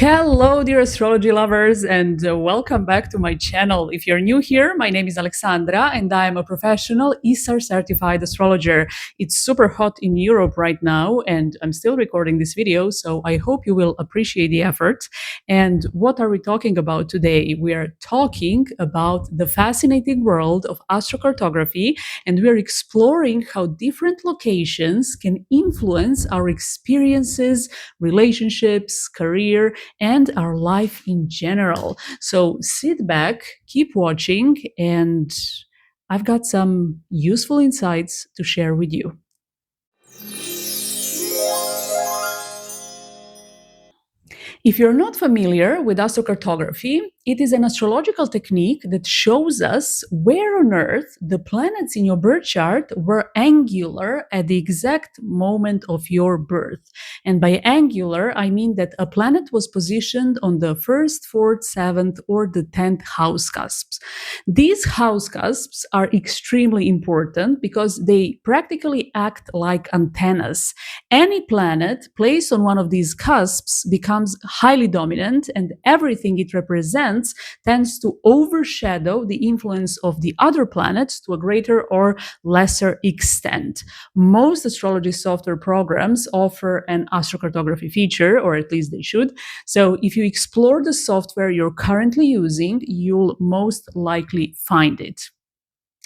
Hello, dear astrology lovers, and welcome back to my channel. If you're new here, my name is Alexandra, and I'm a professional ESAR certified astrologer. It's super hot in Europe right now, and I'm still recording this video, so I hope you will appreciate the effort. And what are we talking about today? We are talking about the fascinating world of astrocartography, and we're exploring how different locations can influence our experiences, relationships, career, and our life in general. So sit back, keep watching, and I've got some useful insights to share with you. If you're not familiar with astrocartography, it is an astrological technique that shows us where on Earth the planets in your birth chart were angular at the exact moment of your birth. And by angular, I mean that a planet was positioned on the first, fourth, seventh, or the 10th house cusps. These house cusps are extremely important because they practically act like antennas. Any planet placed on one of these cusps becomes highly dominant, and everything it represents tends to overshadow the influence of the other planets to a greater or lesser extent. Most astrology software programs offer an astrocartography feature, or at least they should. So if you explore the software you're currently using, you'll most likely find it.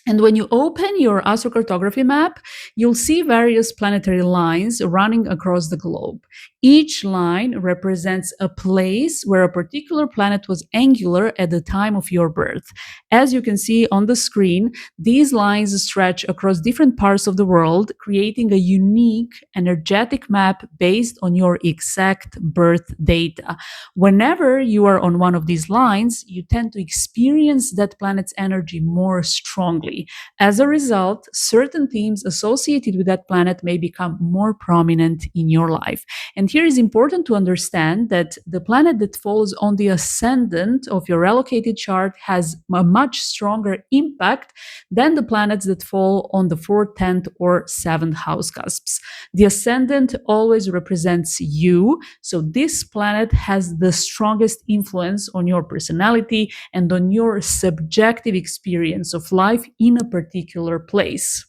And when you open your astrocartography map, you'll see various planetary lines running across the globe. Each line represents a place where a particular planet was angular at the time of your birth. As you can see on the screen, these lines stretch across different parts of the world, creating a unique energetic map based on your exact birth data. Whenever you are on one of these lines, you tend to experience that planet's energy more strongly. As a result, certain themes associated with that planet may become more prominent in your life. And here is important to understand that the planet that falls on the ascendant of your relocated chart has a much stronger impact than the planets that fall on the 4th, 10th, or 7th house cusps. The ascendant always represents you, so this planet has the strongest influence on your personality and on your subjective experience of life in a particular place.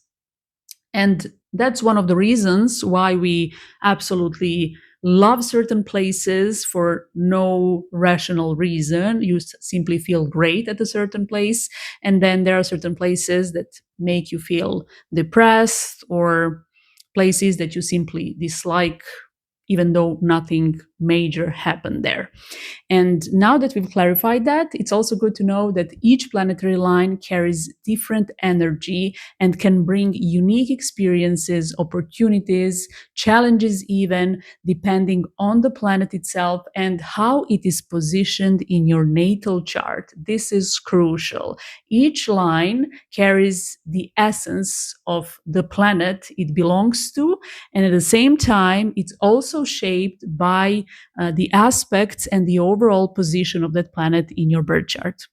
And that's one of the reasons why we absolutely love certain places for no rational reason. You simply feel great at a certain place. And then there are certain places that make you feel depressed, or places that you simply dislike, even though nothing major happened there. And now that we've clarified that, it's also good to know that each planetary line carries different energy and can bring unique experiences, opportunities, challenges even, depending on the planet itself and how it is positioned in your natal chart. This is crucial. Each line carries the essence of the planet it belongs to, and at the same time, it's also shaped by the aspects and the overall position of that planet in your birth chart.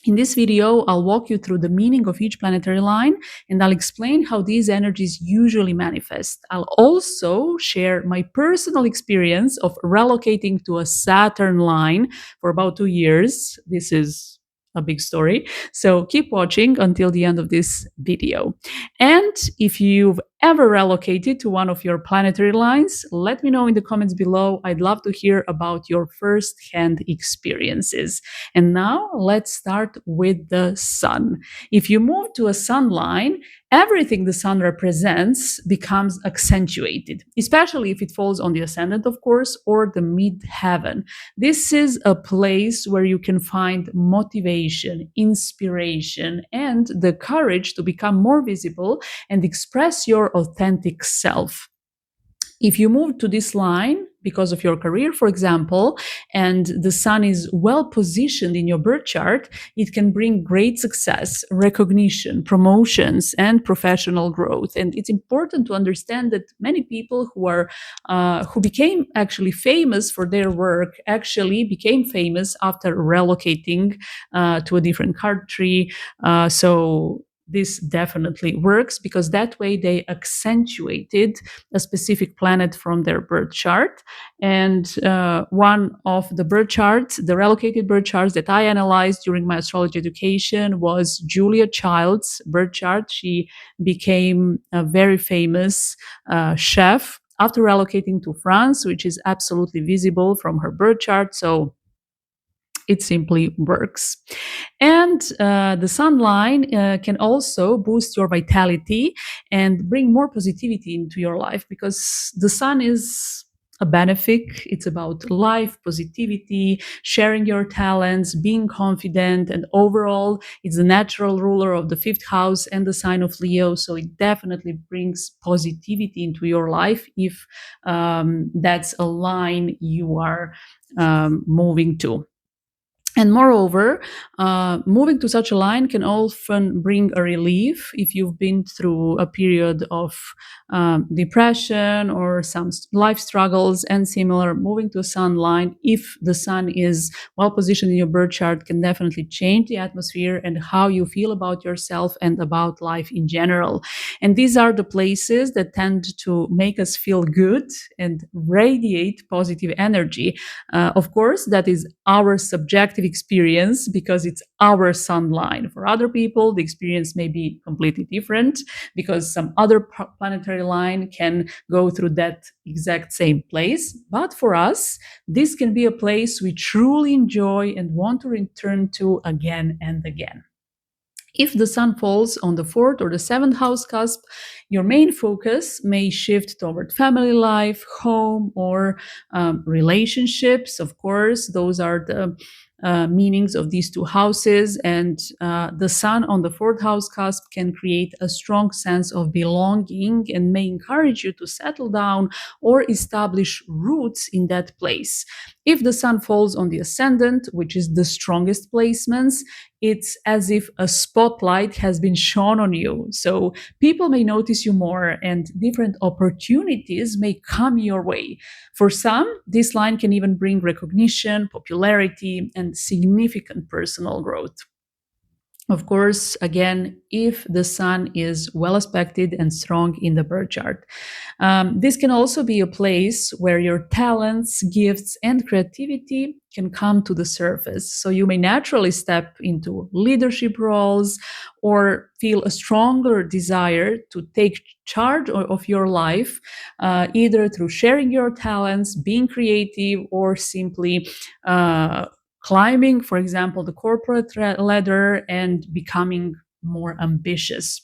In this video, I'll walk you through the meaning of each planetary line, and I'll explain how these energies usually manifest. I'll also share my personal experience of relocating to a Saturn line for about 2 years. This is a big story. So keep watching until the end of this video. And if you've ever relocated to one of your planetary lines, let me know in the comments below. I'd love to hear about your first-hand experiences. And now let's start with the sun. If you move to a sun line, everything the sun represents becomes accentuated, especially if it falls on the ascendant, of course, or the mid-heaven. This is a place where you can find motivation, inspiration, and the courage to become more visible and express your authentic self. If you move to this line because of your career, for example, and the sun is well positioned in your birth chart, it can bring great success, recognition, promotions, and professional growth. And it's important to understand that many people who became actually famous for their work actually became famous after relocating to a different country. So this definitely works because that way they accentuated a specific planet from their birth chart. And one of the birth charts, the relocated birth charts that I analyzed during my astrology education was Julia Child's birth chart. She became a very famous chef after relocating to France, which is absolutely visible from her birth chart. So it simply works. And the sun line can also boost your vitality and bring more positivity into your life because the sun is a benefic. It's about life, positivity, sharing your talents, being confident, and overall, it's the natural ruler of the fifth house and the sign of Leo. So it definitely brings positivity into your life if that's a line you are moving to. And moreover, moving to such a line can often bring a relief if you've been through a period of depression or some life struggles and similar. Moving to a sun line, if the sun is well positioned in your birth chart, can definitely change the atmosphere and how you feel about yourself and about life in general. And these are the places that tend to make us feel good and radiate positive energy. Of course, that is our subjective experience because it's our sun line. For other people, the experience may be completely different because some other planetary line can go through that exact same place. But for us, this can be a place we truly enjoy and want to return to again and again. If the sun falls on the fourth or the seventh house cusp, your main focus may shift toward family life, home, or relationships. Of course, those are the meanings of these two houses. And the sun on the fourth house cusp can create a strong sense of belonging and may encourage you to settle down or establish roots in that place. If the sun falls on the ascendant, which is the strongest placements, it's as if a spotlight has been shone on you. So people may notice you more and different opportunities may come your way. For some, this line can even bring recognition, popularity, and significant personal growth. Of course, again, if the sun is well aspected and strong in the birth chart. This can also be a place where your talents, gifts, and creativity can come to the surface. So you may naturally step into leadership roles or feel a stronger desire to take charge of your life, either through sharing your talents, being creative, or simply climbing, for example, the corporate ladder and becoming more ambitious.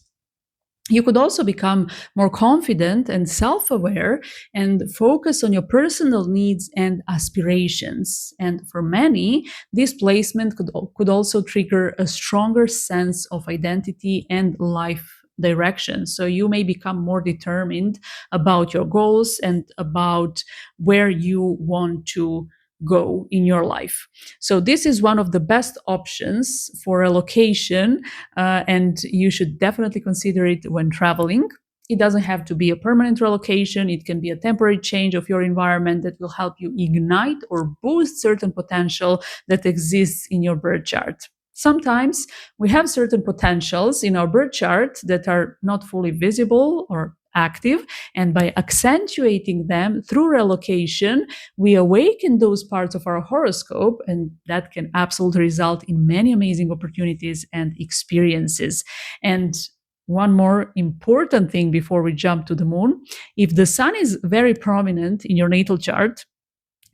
You could also become more confident and self aware and focus on your personal needs and aspirations. And for many, this placement could also trigger a stronger sense of identity and life direction. So you may become more determined about your goals and about where you want to go in your life. So this is one of the best options for a location, and you should definitely consider it when traveling. It doesn't have to be a permanent relocation. It can be a temporary change of your environment that will help you ignite or boost certain potential that exists in your birth chart. Sometimes we have certain potentials in our birth chart that are not fully visible or active, and by accentuating them through relocation, we awaken those parts of our horoscope, and that can absolutely result in many amazing opportunities and experiences. And one more important thing before we jump to the moon: if the sun is very prominent in your natal chart,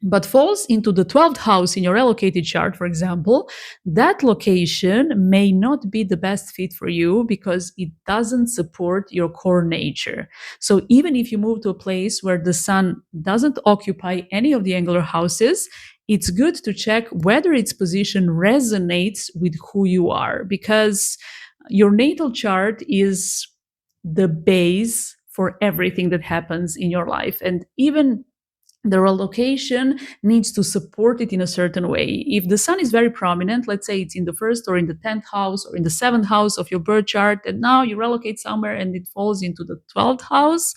but falls into the 12th house in your relocated chart, for example, that location may not be the best fit for you because it doesn't support your core nature. So even if you move to a place where the sun doesn't occupy any of the angular houses, it's good to check whether its position resonates with who you are, because your natal chart is the base for everything that happens in your life. And even the relocation needs to support it in a certain way. If the sun is very prominent, let's say it's in the first or in the 10th house or in the 7th house of your birth chart, and now you relocate somewhere and it falls into the 12th house,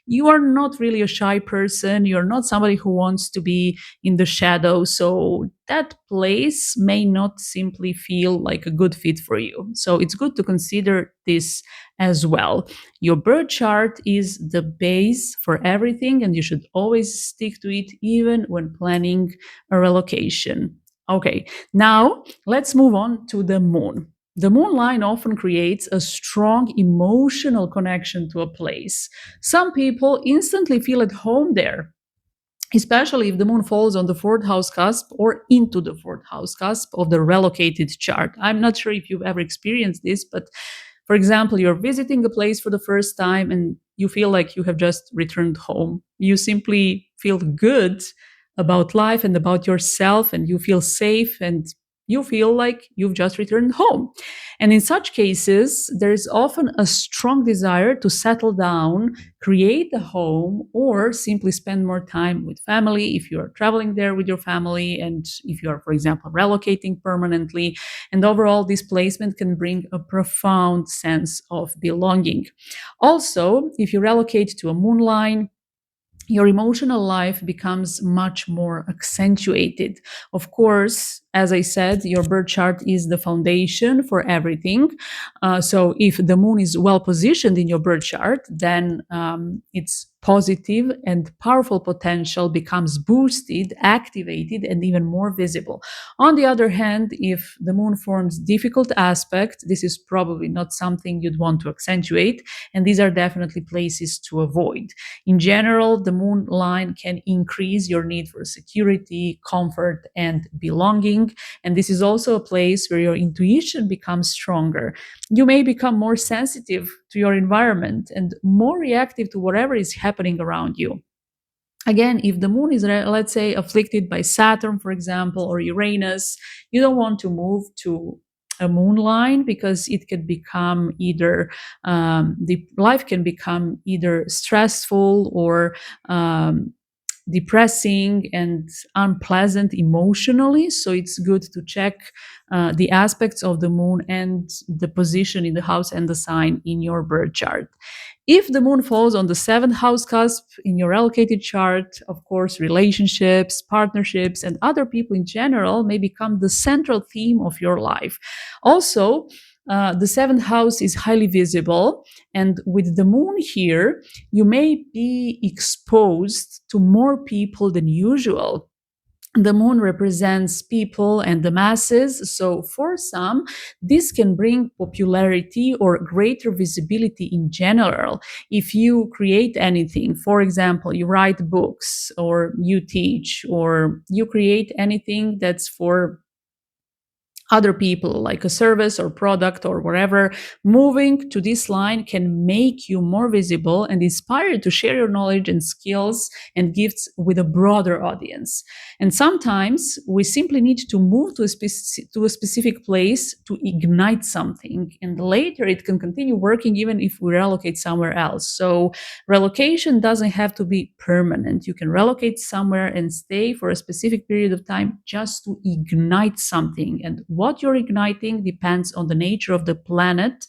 you are not really a shy person. You're not somebody who wants to be in the shadow. So that place may not simply feel like a good fit for you. So it's good to consider this as well. Your birth chart is the base for everything, and you should always stick to it, even when planning a relocation. Okay, now let's move on to the moon. The moon line often creates a strong emotional connection to a place. Some people instantly feel at home there, especially if the moon falls on the fourth house cusp or into the fourth house cusp of the relocated chart. I'm not sure if you've ever experienced this, but for example, you're visiting a place for the first time and you feel like you have just returned home. You simply feel good about life and about yourself, and you feel safe and you feel like you've just returned home. And in such cases, there is often a strong desire to settle down, create a home, or simply spend more time with family if you are traveling there with your family, and if you are, for example, relocating permanently. And overall, this placement can bring a profound sense of belonging. Also, if you relocate to a moon line, your emotional life becomes much more accentuated. Of course, as I said, your birth chart is the foundation for everything. So if the moon is well positioned in your birth chart, then its positive and powerful potential becomes boosted, activated, and even more visible. On the other hand, if the moon forms difficult aspects, this is probably not something you'd want to accentuate, and these are definitely places to avoid. In general, the moon line can increase your need for security, comfort, and belonging. And this is also a place where your intuition becomes stronger. You may become more sensitive to your environment and more reactive to whatever is happening around you. Again, if the moon is, let's say, afflicted by Saturn, for example, or Uranus, you don't want to move to a moon line, because it can become either the life can become either stressful or depressing and unpleasant emotionally. So it's good to check the aspects of the moon and the position in the house and the sign in your birth chart. If the moon falls on the seventh house cusp in your allocated chart, of course, relationships, partnerships, and other people in general may become the central theme of your life. Also, the seventh house is highly visible, and with the moon here, you may be exposed to more people than usual. The moon represents people and the masses, so for some, this can bring popularity or greater visibility in general. If you create anything, for example, you write books, or you teach, or you create anything that's for other people, like a service or product or whatever, moving to this line can make you more visible and inspire to share your knowledge and skills and gifts with a broader audience. And sometimes we simply need to move to a specific place to ignite something, and later it can continue working even if we relocate somewhere else. So relocation doesn't have to be permanent. You can relocate somewhere and stay for a specific period of time just to ignite something. And what you're igniting depends on the nature of the planet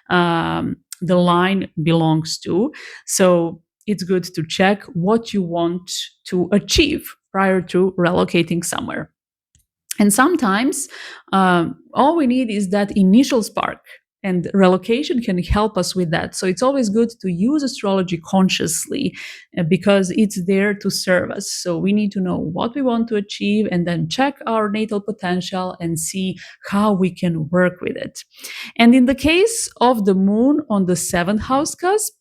the line belongs to. So it's good to check what you want to achieve prior to relocating somewhere. And sometimes all we need is that initial spark, and relocation can help us with that. So it's always good to use astrology consciously because it's there to serve us. So we need to know what we want to achieve and then check our natal potential and see how we can work with it. And in the case of the moon on the seventh house cusp,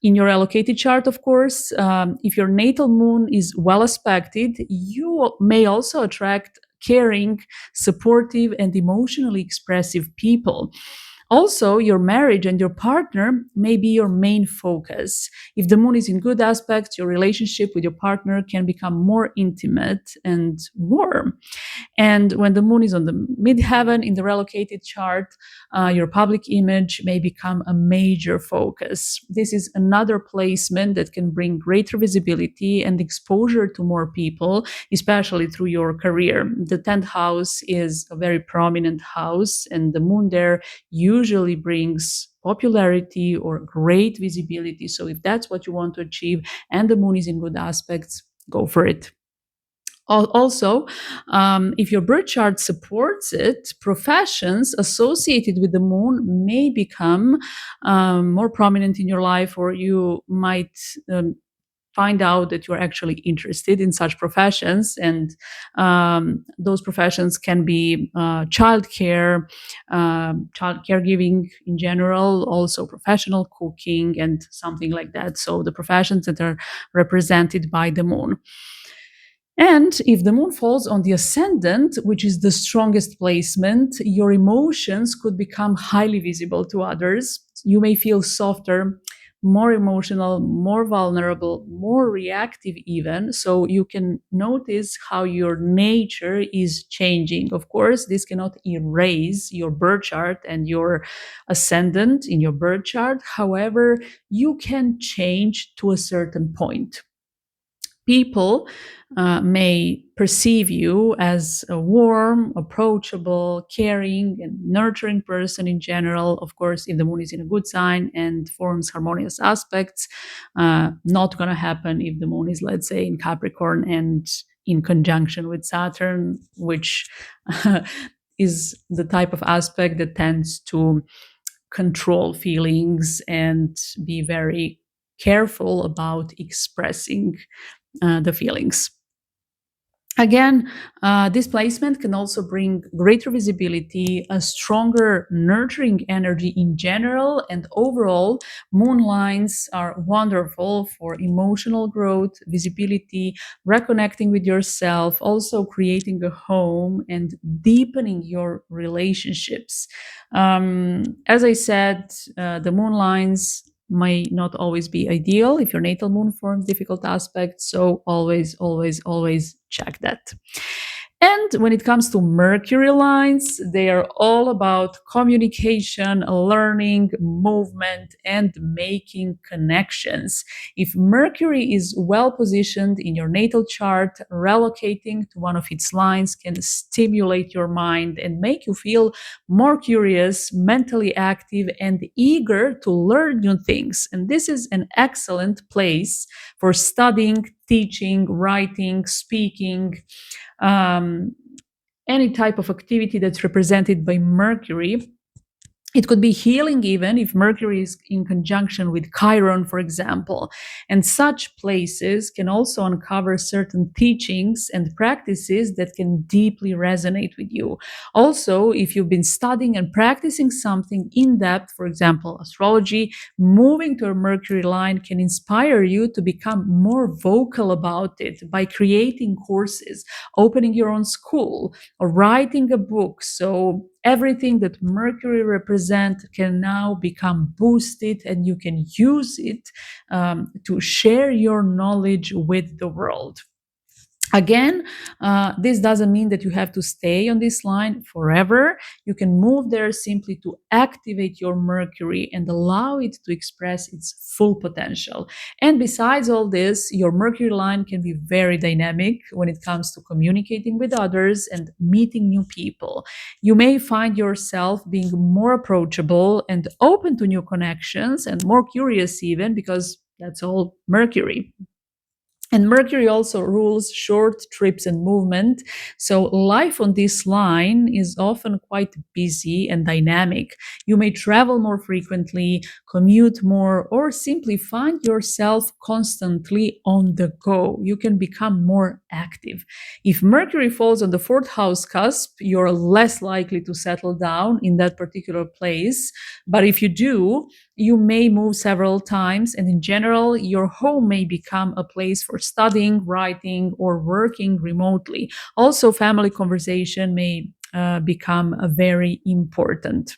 in your allocated chart, of course, if your natal moon is well aspected, you may also attract caring, supportive, and emotionally expressive people. Also, your marriage and your partner may be your main focus. If the moon is in good aspects, your relationship with your partner can become more intimate and warm. And when the moon is on the midheaven in the relocated chart, your public image may become a major focus. This is another placement that can bring greater visibility and exposure to more people, especially through your career. The 10th house is a very prominent house, and the moon there usually usually brings popularity or great visibility. So if that's what you want to achieve and the moon is in good aspects, go for it. Also, if your birth chart supports it, professions associated with the moon may become more prominent in your life, or you might find out that you're actually interested in such professions. And those professions can be childcare, child caregiving in general, also professional cooking, and something like that. So the professions that are represented by the moon. And if the moon falls on the ascendant, which is the strongest placement, your emotions could become highly visible to others. You may feel softer, more emotional, more vulnerable, more reactive, even. So you can notice how your nature is changing. Of course, this cannot erase your birth chart and your ascendant in your birth chart. However, you can change to a certain point. People may perceive you as a warm, approachable, caring, and nurturing person in general. Of course, if the moon is in a good sign and forms harmonious aspects, not going to happen if the moon is, let's say, in Capricorn and in conjunction with Saturn, which is the type of aspect that tends to control feelings and be very careful about expressing the feelings. Again, this placement can also bring greater visibility, a stronger nurturing energy in general, and overall, moon lines are wonderful for emotional growth, visibility, reconnecting with yourself, also creating a home and deepening your relationships. As I said, the moon lines may not always be ideal if your natal moon forms difficult aspects. So always check that. And when it comes to Mercury lines, they are all about communication, learning, movement, and making connections. If Mercury is well positioned in your natal chart, relocating to one of its lines can stimulate your mind and make you feel more curious, mentally active, and eager to learn new things. And this is an excellent place for studying, teaching, writing, speaking, any type of activity that's represented by Mercury. It could be healing even if Mercury is in conjunction with Chiron, for example. And such places can also uncover certain teachings and practices that can deeply resonate with you. Also, if you've been studying and practicing something in depth, for example, astrology, moving to a Mercury line can inspire you to become more vocal about it by creating courses, opening your own school, or writing a book. So everything that Mercury represents can now become boosted, and you can use it to share your knowledge with the world. Again, this doesn't mean that you have to stay on this line forever. You can move there simply to activate your Mercury and allow it to express its full potential. And besides all this, your Mercury line can be very dynamic when it comes to communicating with others and meeting new people. You may find yourself being more approachable and open to new connections and more curious even, because that's all Mercury. And Mercury also rules short trips and movement. So life on this line is often quite busy and dynamic. You may travel more frequently, commute more, or simply find yourself constantly on the go. You can become more active. If Mercury falls on the fourth house cusp, you're less likely to settle down in that particular place. But if you do, you may move several times, and in general, your home may become a place for studying, writing, or working remotely. Also, family conversation may become very important.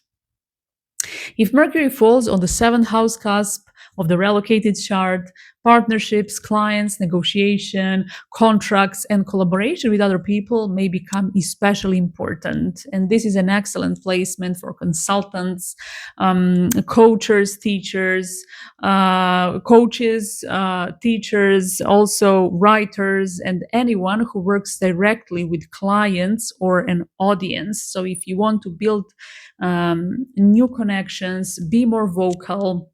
If Mercury falls on the seventh house cusp, of the relocated chart. Partnerships, clients, negotiation, contracts, and collaboration with other people may become especially important. And this is an excellent placement for consultants, coaches, teachers, teachers, also writers, and anyone who works directly with clients or an audience. So if you want to build new connections, be more vocal,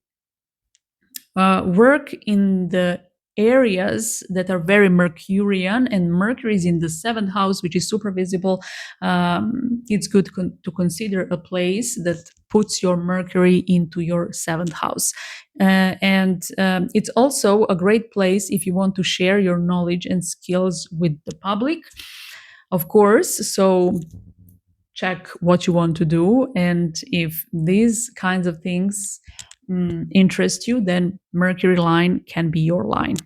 work in the areas that are very Mercurian, and Mercury is in the seventh house, which is super visible. It's good to consider a place that puts your Mercury into your seventh house. And it's also a great place if you want to share your knowledge and skills with the public, of course. So check what you want to do. And if these kinds of things interest you, then Mercury line can be your line.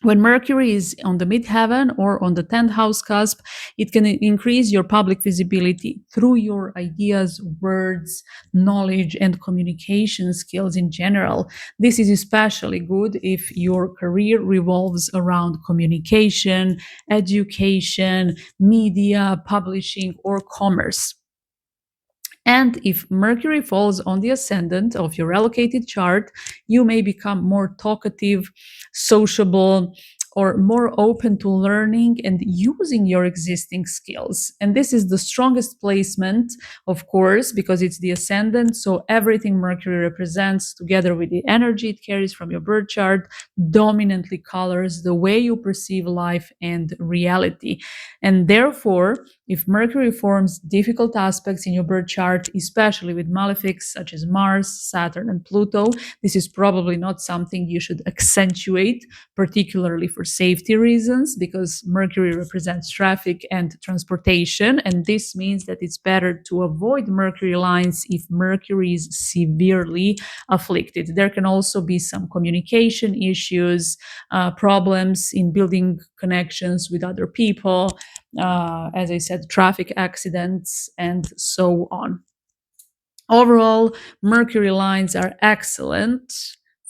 When Mercury is on the midheaven or on the 10th house cusp, it can increase your public visibility through your ideas, words, knowledge, and communication skills in general. This is especially good if your career revolves around communication, education, media, publishing, or commerce. And if Mercury falls on the ascendant of your relocated chart, you may become more talkative, sociable, or more open to learning and using your existing skills. And this is the strongest placement, of course, because it's the ascendant. So everything Mercury represents, together with the energy it carries from your birth chart, dominantly colors the way you perceive life and reality. And therefore, if Mercury forms difficult aspects in your birth chart, especially with malefics such as Mars, Saturn, and Pluto, this is probably not something you should accentuate, particularly for safety reasons, because Mercury represents traffic and transportation. And this means that it's better to avoid Mercury lines if Mercury is severely afflicted. There can also be some communication issues, problems in building connections with other people, as I said, traffic accidents, and so on. Overall, Mercury lines are excellent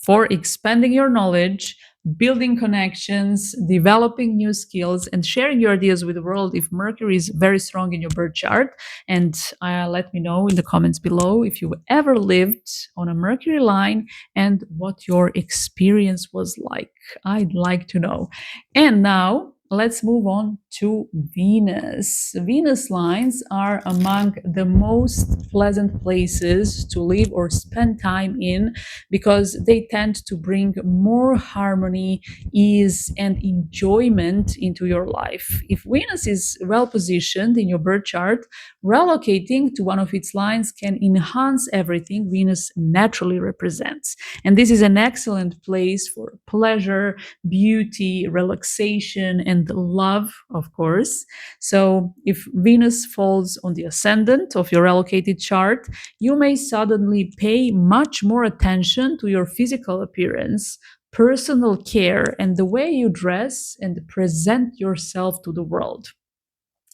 for expanding your knowledge, building connections, developing new skills, and sharing your ideas with the world if Mercury is very strong in your birth chart. And let me know in the comments below if you ever lived on a Mercury line and what your experience was like. I'd like to know. And now, let's move on to Venus. Venus lines are among the most pleasant places to live or spend time in because they tend to bring more harmony, ease, and enjoyment into your life. If Venus is well positioned in your birth chart, relocating to one of its lines can enhance everything Venus naturally represents. And this is an excellent place for pleasure, beauty, relaxation, and love, of course. So if Venus falls on the ascendant of your relocated chart, you may suddenly pay much more attention to your physical appearance, personal care, and the way you dress and present yourself to the world.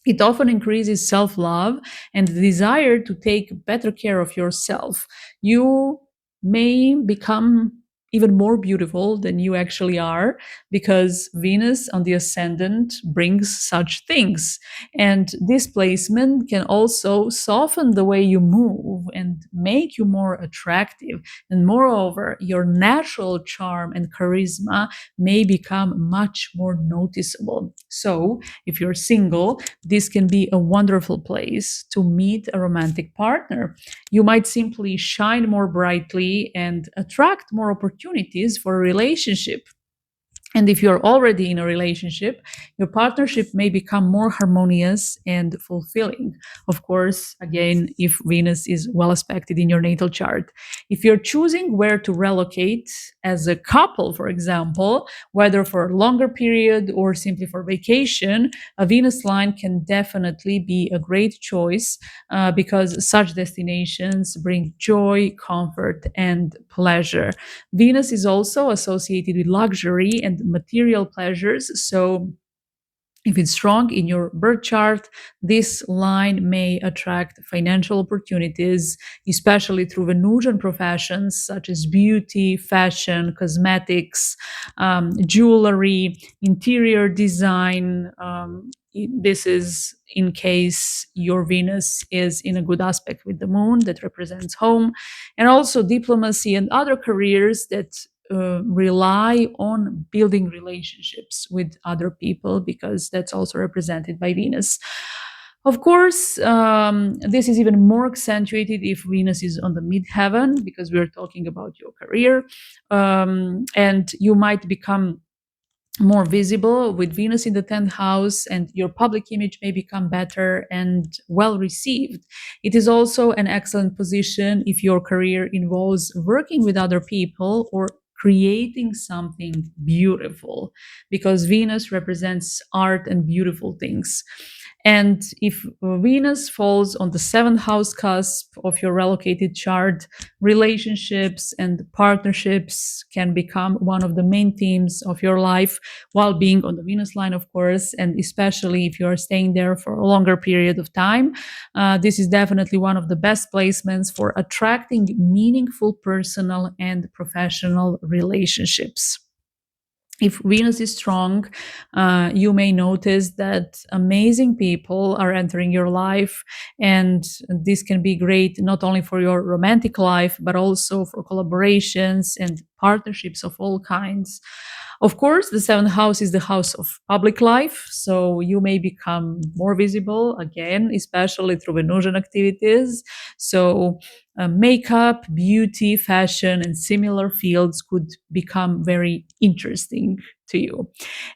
It often increases self love and the desire to take better care of yourself. You may become even more beautiful than you actually are because Venus on the ascendant brings such things. And this placement can also soften the way you move and make you more attractive. And moreover, your natural charm and charisma may become much more noticeable. So, if you're single, this can be a wonderful place to meet a romantic partner. You might simply shine more brightly and attract more opportunities for a relationship. And if you're already in a relationship, your partnership may become more harmonious and fulfilling. Of course, again, if Venus is well aspected in your natal chart. If you're choosing where to relocate as a couple, for example, whether for a longer period or simply for vacation, a Venus line can definitely be a great choice because such destinations bring joy, comfort, and pleasure. Venus is also associated with luxury and material pleasures. So If it's strong in your birth chart, this line may attract financial opportunities, especially through Venusian professions such as beauty, fashion, cosmetics, jewelry, interior design. This is in case your Venus is in a good aspect with the moon that represents home, and also diplomacy and other careers that rely on building relationships with other people, because that's also represented by Venus. Of course, this is even more accentuated if Venus is on the midheaven, because we're talking about your career. And you might become more visible with Venus in the 10th house, and your public image may become better and well received. It is also an excellent position if your career involves working with other people or creating something beautiful, because Venus represents art and beautiful things. And if Venus falls on the 7th house cusp of your relocated chart, relationships and partnerships can become one of the main themes of your life while being on the Venus line, of course, and especially if you're staying there for a longer period of time. This is definitely one of the best placements for attracting meaningful personal and professional relationships. If Venus is strong, you may notice that amazing people are entering your life, and this can be great not only for your romantic life, but also for collaborations and partnerships of all kinds. Of course, the 7th house is the house of public life, so you may become more visible again, especially through Venusian activities. So, makeup, beauty, fashion, and similar fields could become very interesting to you.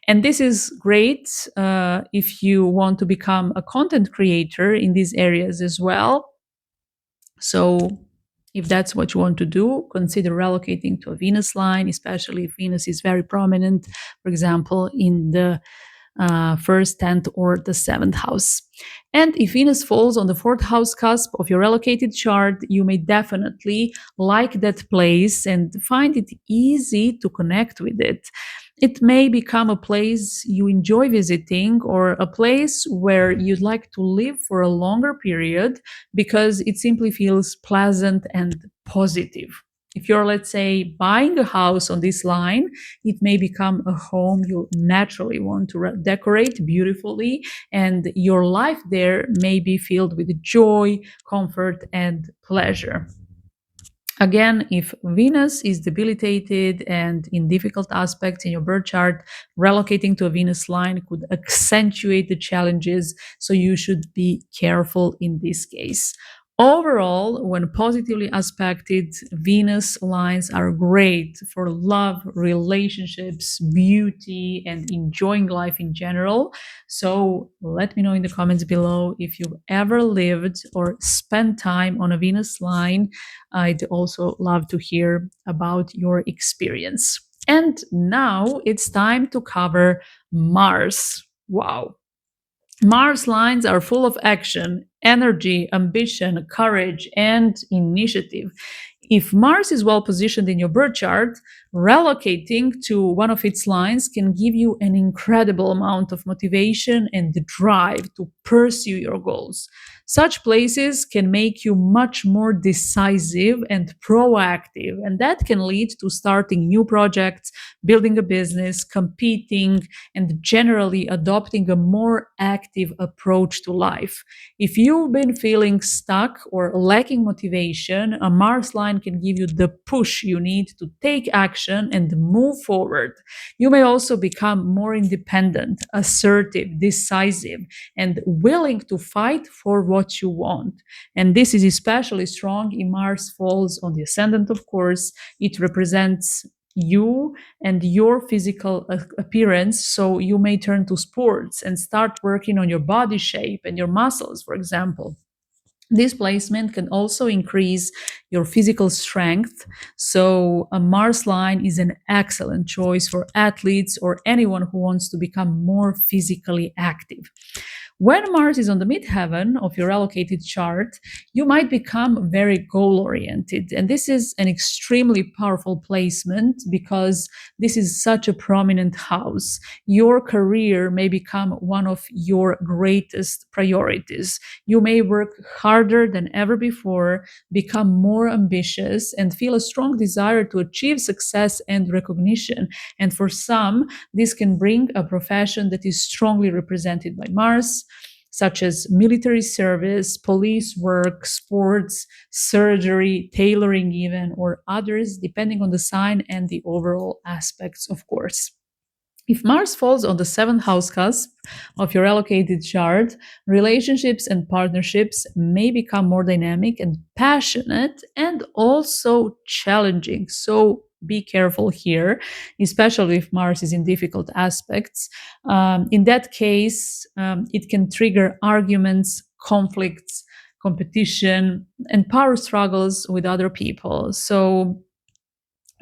And this is great if you want to become a content creator in these areas as well. So, if that's what you want to do, consider relocating to a Venus line, especially if Venus is very prominent, for example, in the first, 10th, or the 7th house. And if Venus falls on the 4th house cusp of your relocated chart, you may definitely like that place and find it easy to connect with it. It may become a place you enjoy visiting, or a place where you'd like to live for a longer period because it simply feels pleasant and positive. If you're, let's say, buying a house on this line, it may become a home you naturally want to decorate beautifully, and your life there may be filled with joy, comfort, and pleasure. Again, if Venus is debilitated and in difficult aspects in your birth chart, relocating to a Venus line could accentuate the challenges, so you should be careful in this case. Overall, when positively aspected, Venus lines are great for love, relationships, beauty, and enjoying life in general. So let me know in the comments below if you've ever lived or spent time on a Venus line. I'd also love to hear about your experience. And now it's time to cover Mars. Wow. Mars lines are full of action, energy, ambition, courage, and initiative. If Mars is well positioned in your birth chart, relocating to one of its lines can give you an incredible amount of motivation and drive to pursue your goals. Such places can make you much more decisive and proactive, and that can lead to starting new projects, building a business, competing, and generally adopting a more active approach to life. If you've been feeling stuck or lacking motivation, a Mars line can give you the push you need to take action and move forward. You may also become more independent, assertive, decisive, and willing to fight for what you want. And this is especially strong if Mars falls on the ascendant, of course. It represents you and your physical appearance. So you may turn to sports and start working on your body shape and your muscles, for example. This placement can also increase your physical strength. So a Mars line is an excellent choice for athletes or anyone who wants to become more physically active. When Mars is on the midheaven of your allocated chart, you might become very goal oriented. And this is an extremely powerful placement because this is such a prominent house. Your career may become one of your greatest priorities. You may work harder than ever before, become more ambitious, and feel a strong desire to achieve success and recognition. And for some, this can bring a profession that is strongly represented by Mars, such as military service, police work, sports, surgery, tailoring, even, or others, depending on the sign and the overall aspects, of course. If Mars falls on the seventh house cusp of your allocated chart, relationships and partnerships may become more dynamic and passionate and also challenging. So be careful here, especially if Mars is in difficult aspects. In that case, it can trigger arguments, conflicts, competition, and power struggles with other people. So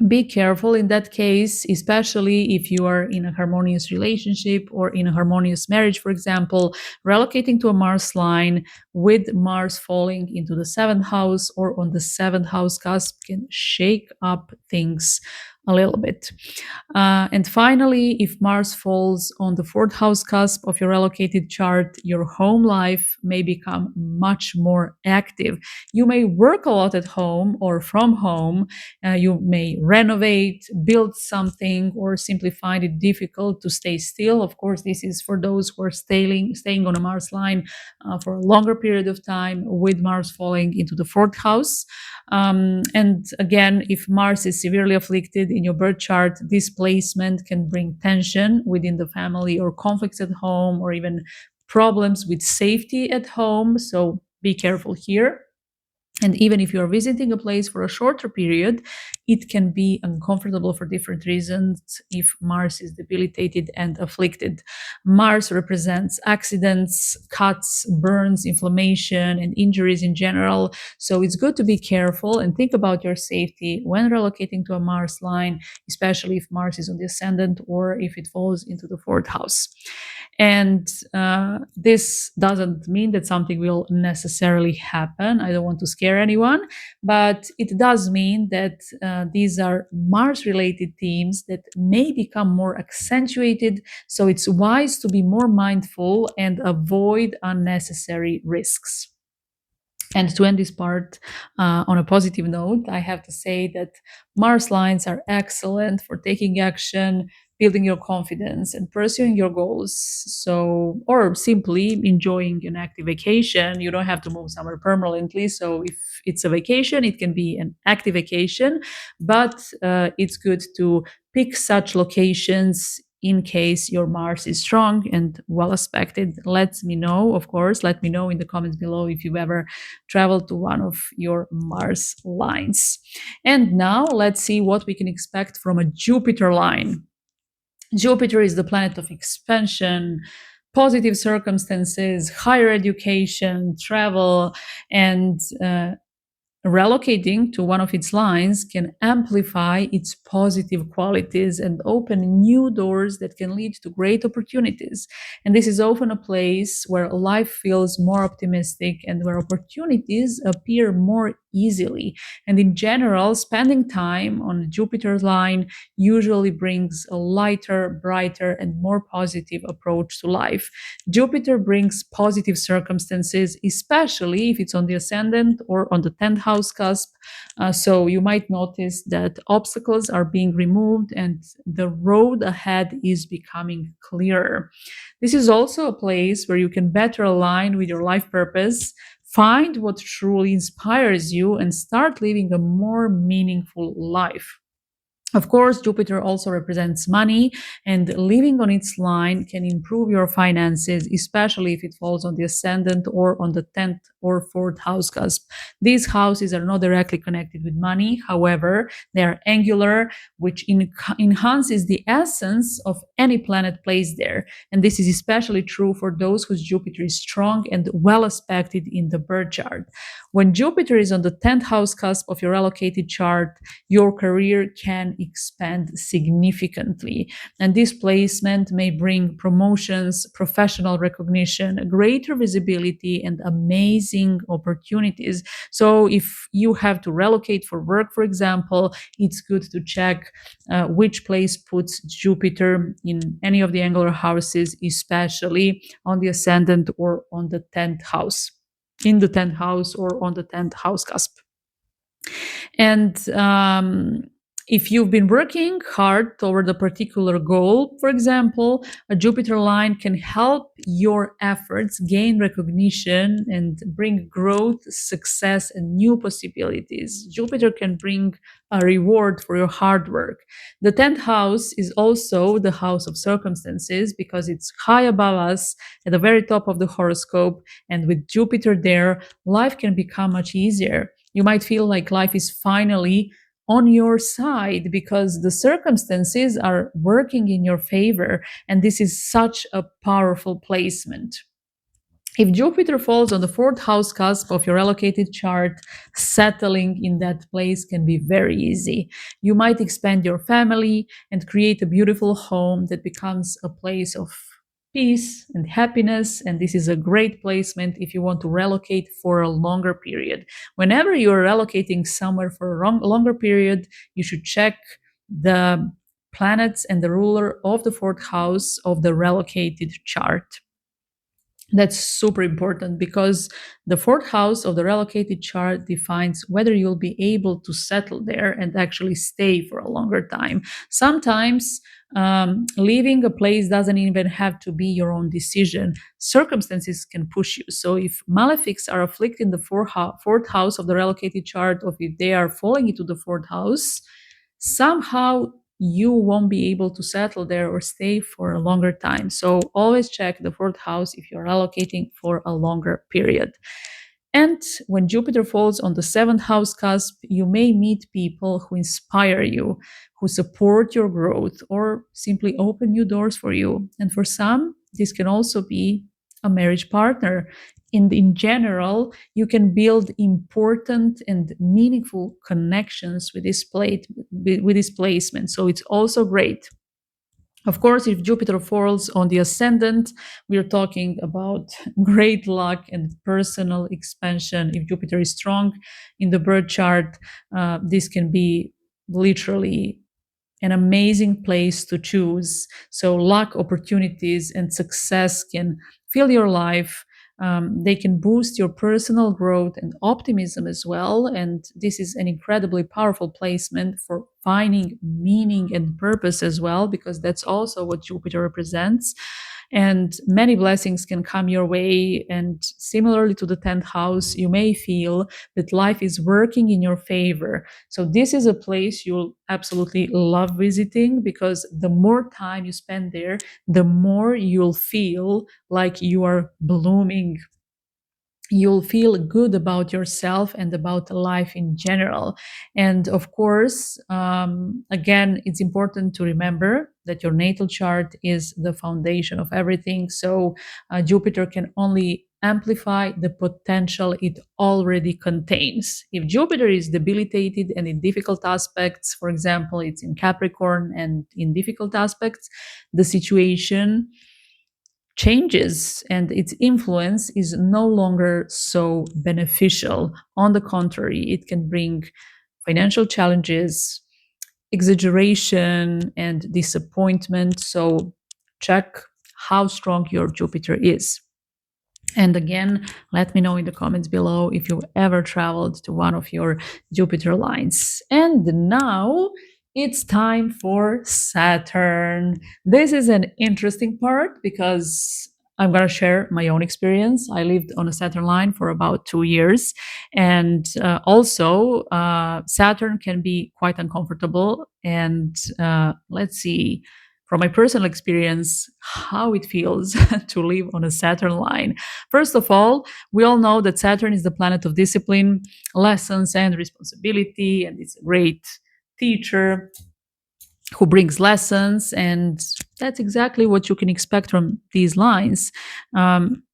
be careful in that case, especially if you are in a harmonious relationship or in a harmonious marriage, for example. Relocating to a Mars line with Mars falling into the seventh house or on the seventh house cusp can shake up things a little bit. And finally, if Mars falls on the fourth house cusp of your allocated chart, your home life may become much more active. You may work a lot at home or from home. You may renovate, build something, or simply find it difficult to stay still. Of course, this is for those who are staying on a Mars line for a longer period of time with Mars falling into the fourth house. And again, if Mars is severely afflicted in your birth chart, this placement can bring tension within the family or conflicts at home or even problems with safety at home. So be careful here. And even if you're visiting a place for a shorter period, it can be uncomfortable for different reasons if Mars is debilitated and afflicted. Mars represents accidents, cuts, burns, inflammation, and injuries in general. So it's good to be careful and think about your safety when relocating to a Mars line, especially if Mars is on the ascendant or if it falls into the fourth house. And this doesn't mean that something will necessarily happen. I don't want to scare anyone, but it does mean that these are Mars related themes that may become more accentuated. So it's wise to be more mindful and avoid unnecessary risks. And to end this part on a positive note, I have to say that Mars lines are excellent for taking action, building your confidence, and pursuing your goals. So, or simply enjoying an active vacation. You don't have to move somewhere permanently. So, if it's a vacation, it can be an active vacation, but it's good to pick such locations in case your Mars is strong and well aspected. Let me know, of course, let me know in the comments below if you've ever traveled to one of your Mars lines. And now let's see what we can expect from a Jupiter line. Jupiter is the planet of expansion, positive circumstances, higher education, travel, and relocating to one of its lines can amplify its positive qualities and open new doors that can lead to great opportunities. And this is often a place where life feels more optimistic and where opportunities appear more easily. And in general, spending time on Jupiter's line usually brings a lighter, brighter, and more positive approach to life. Jupiter brings positive circumstances, especially if it's on the ascendant or on the 10th house cusp. So you might notice that obstacles are being removed and the road ahead is becoming clearer. This is also a place where you can better align with your life purpose, find what truly inspires you, and start living a more meaningful life. Of course, Jupiter also represents money, and living on its line can improve your finances, especially if it falls on the ascendant or on the 10th or 4th house cusp. These houses are not directly connected with money. However, they are angular, which enhances the essence of any planet placed there. And this is especially true for those whose Jupiter is strong and well aspected in the birth chart. When Jupiter is on the 10th house cusp of your allocated chart, your career can expand significantly. And this placement may bring promotions, professional recognition, greater visibility, and amazing opportunities. So, if you have to relocate for work, for example, it's good to check which place puts Jupiter in any of the angular houses, especially on the ascendant or on the 10th house, in the 10th house or on the 10th house cusp. And if you've been working hard toward a particular goal, for example, a Jupiter line can help your efforts gain recognition and bring growth, success, and new possibilities. Jupiter can bring a reward for your hard work. The 10th house is also the house of circumstances because it's high above us at the very top of the horoscope. And with Jupiter there, life can become much easier. You might feel like life is finally on your side because the circumstances are working in your favor. And this is such a powerful placement. If Jupiter falls on the fourth house cusp of your allocated chart, settling in that place can be very easy. You might expand your family and create a beautiful home that becomes a place of peace and happiness. And this is a great placement if you want to relocate for a longer period. Whenever you are relocating somewhere for a longer period, you should check the planets and the ruler of the fourth house of the relocated chart. That's super important because the fourth house of the relocated chart defines whether you'll be able to settle there and actually stay for a longer time. Sometimes leaving a place doesn't even have to be your own decision. Circumstances can push you. So if malefics are afflicting the fourth house of the relocated chart, or if they are falling into the fourth house, somehow you won't be able to settle there or stay for a longer time. So always check the fourth house if you're allocating for a longer period. And when Jupiter falls on the seventh house cusp, you may meet people who inspire you, who support your growth, or simply open new doors for you. And for some, this can also be a marriage partner. In general, you can build important and meaningful connections with this placement. So it's also great. Of course, if Jupiter falls on the ascendant, we are talking about great luck and personal expansion. If Jupiter is strong in the birth chart, this can be literally an amazing place to choose. So luck, opportunities, and success can fill your life. They can boost your personal growth and optimism as well. And this is an incredibly powerful placement for finding meaning and purpose as well, because that's also what Jupiter represents. And many blessings can come your way. And similarly to the 10th house, you may feel that life is working in your favor. So this is a place you'll absolutely love visiting, because the more time you spend there, the more you'll feel like you are blooming. You'll feel good about yourself and about life in general. And of course, again, it's important to remember that your natal chart is the foundation of everything. So Jupiter can only amplify the potential it already contains. If Jupiter is debilitated and in difficult aspects, for example, it's in Capricorn and in difficult aspects, the situation changes and its influence is no longer so beneficial. On the contrary, it can bring financial challenges, exaggeration, and disappointment. So check how strong your Jupiter is. And again, let me know in the comments below if you've ever traveled to one of your Jupiter lines. And now it's time for Saturn. This is an interesting part because I'm going to share my own experience. I lived on a Saturn line for about 2 years. And also, Saturn can be quite uncomfortable. And let's see, from my personal experience, how it feels to live on a Saturn line. First of all, we all know that Saturn is the planet of discipline, lessons, and responsibility, and it's a great teacher who brings lessons, and that's exactly what you can expect from these lines.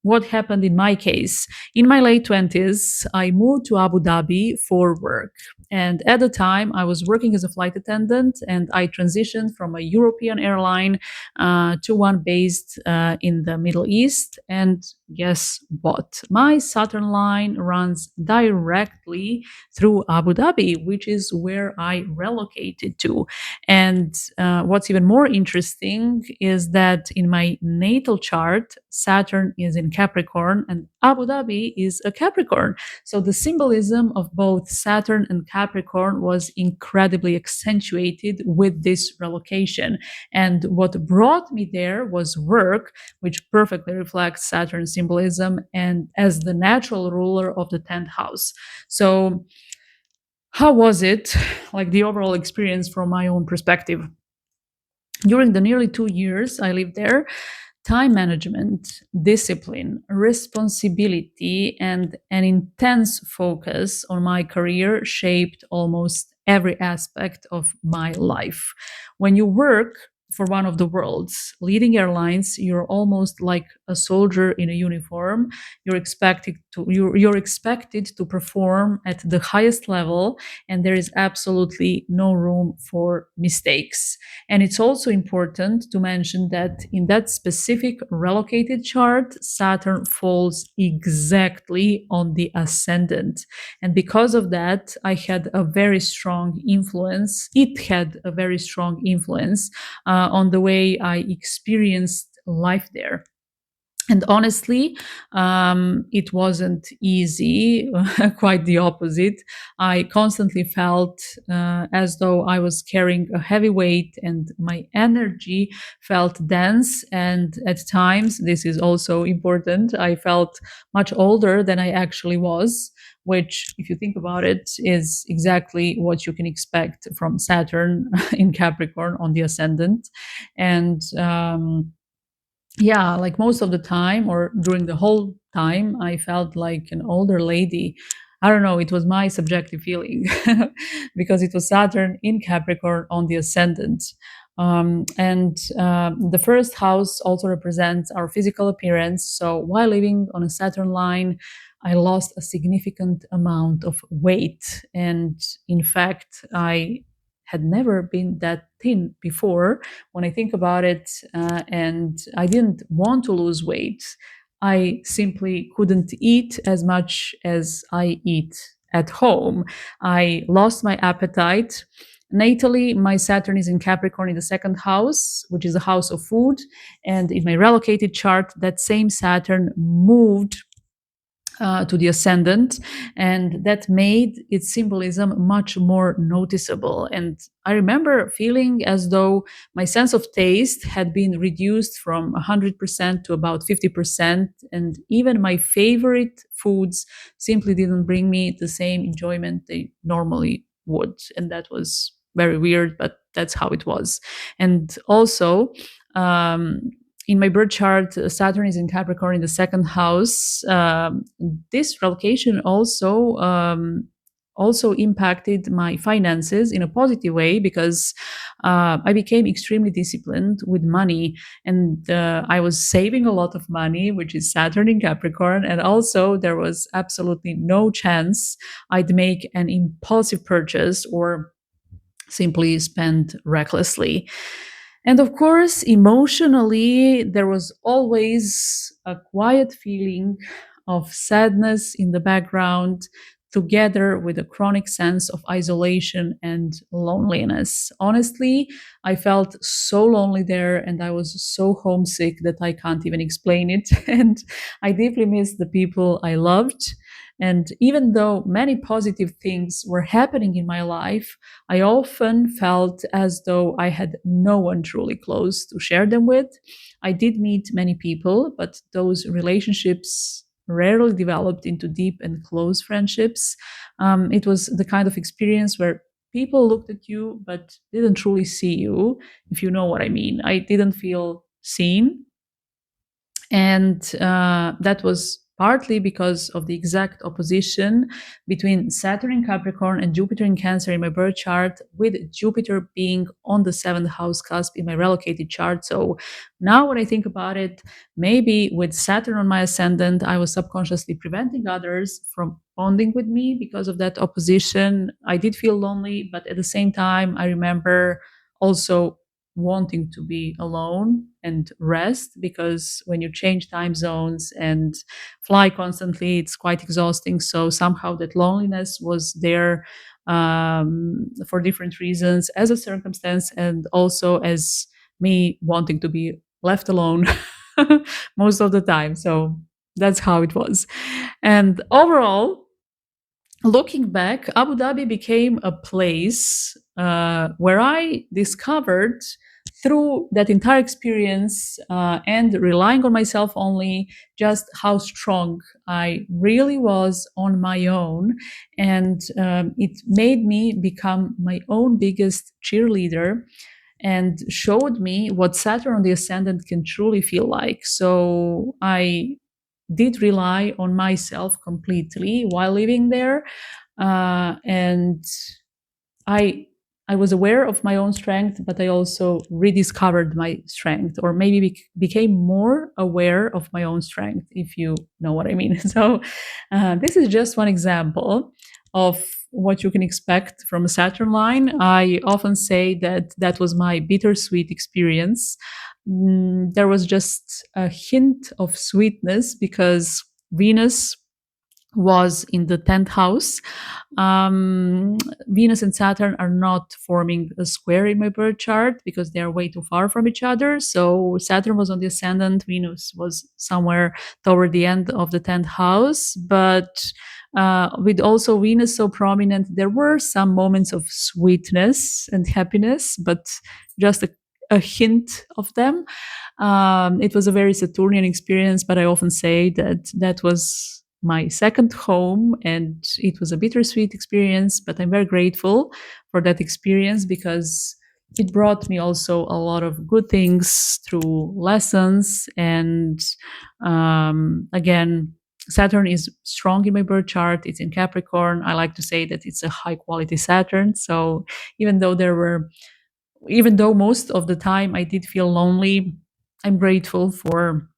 what happened in my case. In my late 20s, I moved to Abu Dhabi for work. And at the time, I was working as a flight attendant, and I transitioned from a European airline to one based in the Middle East. And guess what? My Saturn line runs directly through Abu Dhabi, which is where I relocated to. And what's even more interesting is that in my natal chart, Saturn is in Capricorn and Abu Dhabi is a Capricorn. So the symbolism of both Saturn and Capricorn was incredibly accentuated with this relocation. And what brought me there was work, which perfectly reflects Saturn's symbolism and as the natural ruler of the 10th house. So, how was it, like the overall experience from my own perspective? During the nearly 2 years I lived there, time management, discipline, responsibility, and an intense focus on my career shaped almost every aspect of my life. When you work for one of the world's leading airlines, you're almost like a soldier in a uniform. You're expected to perform at the highest level, and there is absolutely no room for mistakes. And it's also important to mention that in that specific relocated chart, Saturn falls exactly on the ascendant. And because of that, I had a very strong influence. It had a very strong influence on the way I experienced life there. And honestly, it wasn't easy, quite the opposite. I constantly felt as though I was carrying a heavy weight and my energy felt dense. And at times, this is also important, I felt much older than I actually was, which, if you think about it, is exactly what you can expect from Saturn in Capricorn on the ascendant. And yeah, like most of the time or during the whole time, I felt like an older lady. I don't know, it was my subjective feeling because it was Saturn in Capricorn on the ascendant. And the first house also represents our physical appearance. So while living on a Saturn line, I lost a significant amount of weight. And in fact, I had never been that thin before when I think about it, and I didn't want to lose weight. I simply couldn't eat as much as I eat at home. I lost my appetite. Natally, my Saturn is in Capricorn in the second house, which is the house of food. And in my relocated chart, that same Saturn moved to the ascendant, and that made its symbolism much more noticeable. And I remember feeling as though my sense of taste had been reduced from 100% to about 50%, and even my favorite foods simply didn't bring me the same enjoyment they normally would. And that was very weird, but that's how it was. And also, um, in my birth chart, Saturn is in Capricorn in the second house. This relocation also impacted my finances in a positive way because I became extremely disciplined with money, and I was saving a lot of money, which is Saturn in Capricorn. And also, there was absolutely no chance I'd make an impulsive purchase or simply spend recklessly. And of course, emotionally, there was always a quiet feeling of sadness in the background, together with a chronic sense of isolation and loneliness. Honestly, I felt so lonely there and I was so homesick that I can't even explain it. And I deeply missed the people I loved. And even though many positive things were happening in my life, I often felt as though I had no one truly close to share them with. I did meet many people, but those relationships rarely developed into deep and close friendships. It was the kind of experience where people looked at you but didn't truly see you, if you know what I mean. I didn't feel seen, and that was partly because of the exact opposition between Saturn in Capricorn and Jupiter in Cancer in my birth chart, with Jupiter being on the seventh house cusp in my relocated chart. So now when I think about it, maybe with Saturn on my ascendant, I was subconsciously preventing others from bonding with me because of that opposition. I did feel lonely, but at the same time, I remember also wanting to be alone and rest, because when you change time zones and fly constantly, it's quite exhausting. So somehow that loneliness was there, for different reasons, as a circumstance, and also as me wanting to be left alone most of the time. So that's how it was. And overall, looking back, Abu Dhabi became a place where I discovered, through that entire experience and relying on myself only, just how strong I really was on my own. And it made me become my own biggest cheerleader and showed me what Saturn on the ascendant can truly feel like. So I did rely on myself completely while living there, and I I was aware of my own strength, but I also rediscovered my strength, or maybe became more aware of my own strength, if you know what I mean. So, this is just one example of what you can expect from a Saturn line. I often say that that was my bittersweet experience. There was just a hint of sweetness because Venus was in the 10th house. Um, Venus and Saturn are not forming a square in my birth chart because they are way too far from each other. So Saturn was on the ascendant, Venus was somewhere toward the end of the 10th house. But with also Venus so prominent, there were some moments of sweetness and happiness, but just a hint of them. It was a very Saturnian experience, but I often say that that was my second home, and it was a bittersweet experience, but I'm very grateful for that experience because it brought me also a lot of good things through lessons. And again, Saturn is strong in my birth chart. It's in Capricorn. I like to say that it's a high quality Saturn. So even though even though most of the time I did feel lonely, I'm grateful for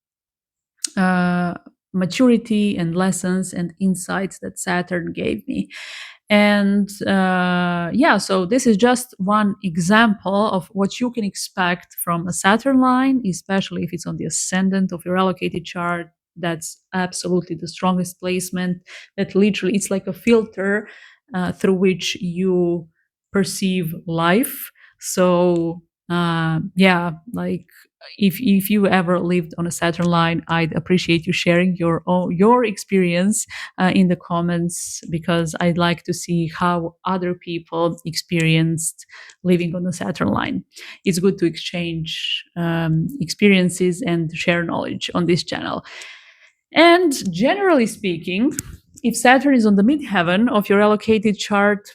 uh, maturity and lessons and insights that Saturn gave me. And yeah, so this is just one example of what you can expect from a Saturn line, especially if it's on the ascendant of your allocated chart. That's absolutely the strongest placement. That literally, it's like a filter through which you perceive life. So yeah, like if you ever lived on a Saturn line, I'd appreciate you sharing your experience in the comments, because I'd like to see how other people experienced living on a Saturn line. It's good to exchange experiences and share knowledge on this channel. And generally speaking, if Saturn is on the midheaven of your allocated chart,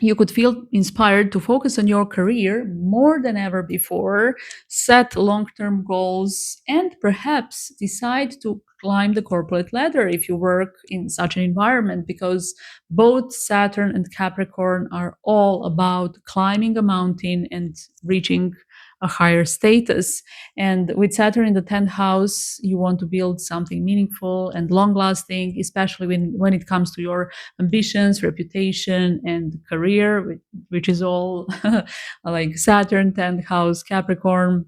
you could feel inspired to focus on your career more than ever before, set long term goals, and perhaps decide to climb the corporate ladder if you work in such an environment, because both Saturn and Capricorn are all about climbing a mountain and reaching a higher status. And with Saturn in the 10th house, you want to build something meaningful and long lasting, especially when it comes to your ambitions, reputation, and career, which is all like Saturn, 10th house, Capricorn.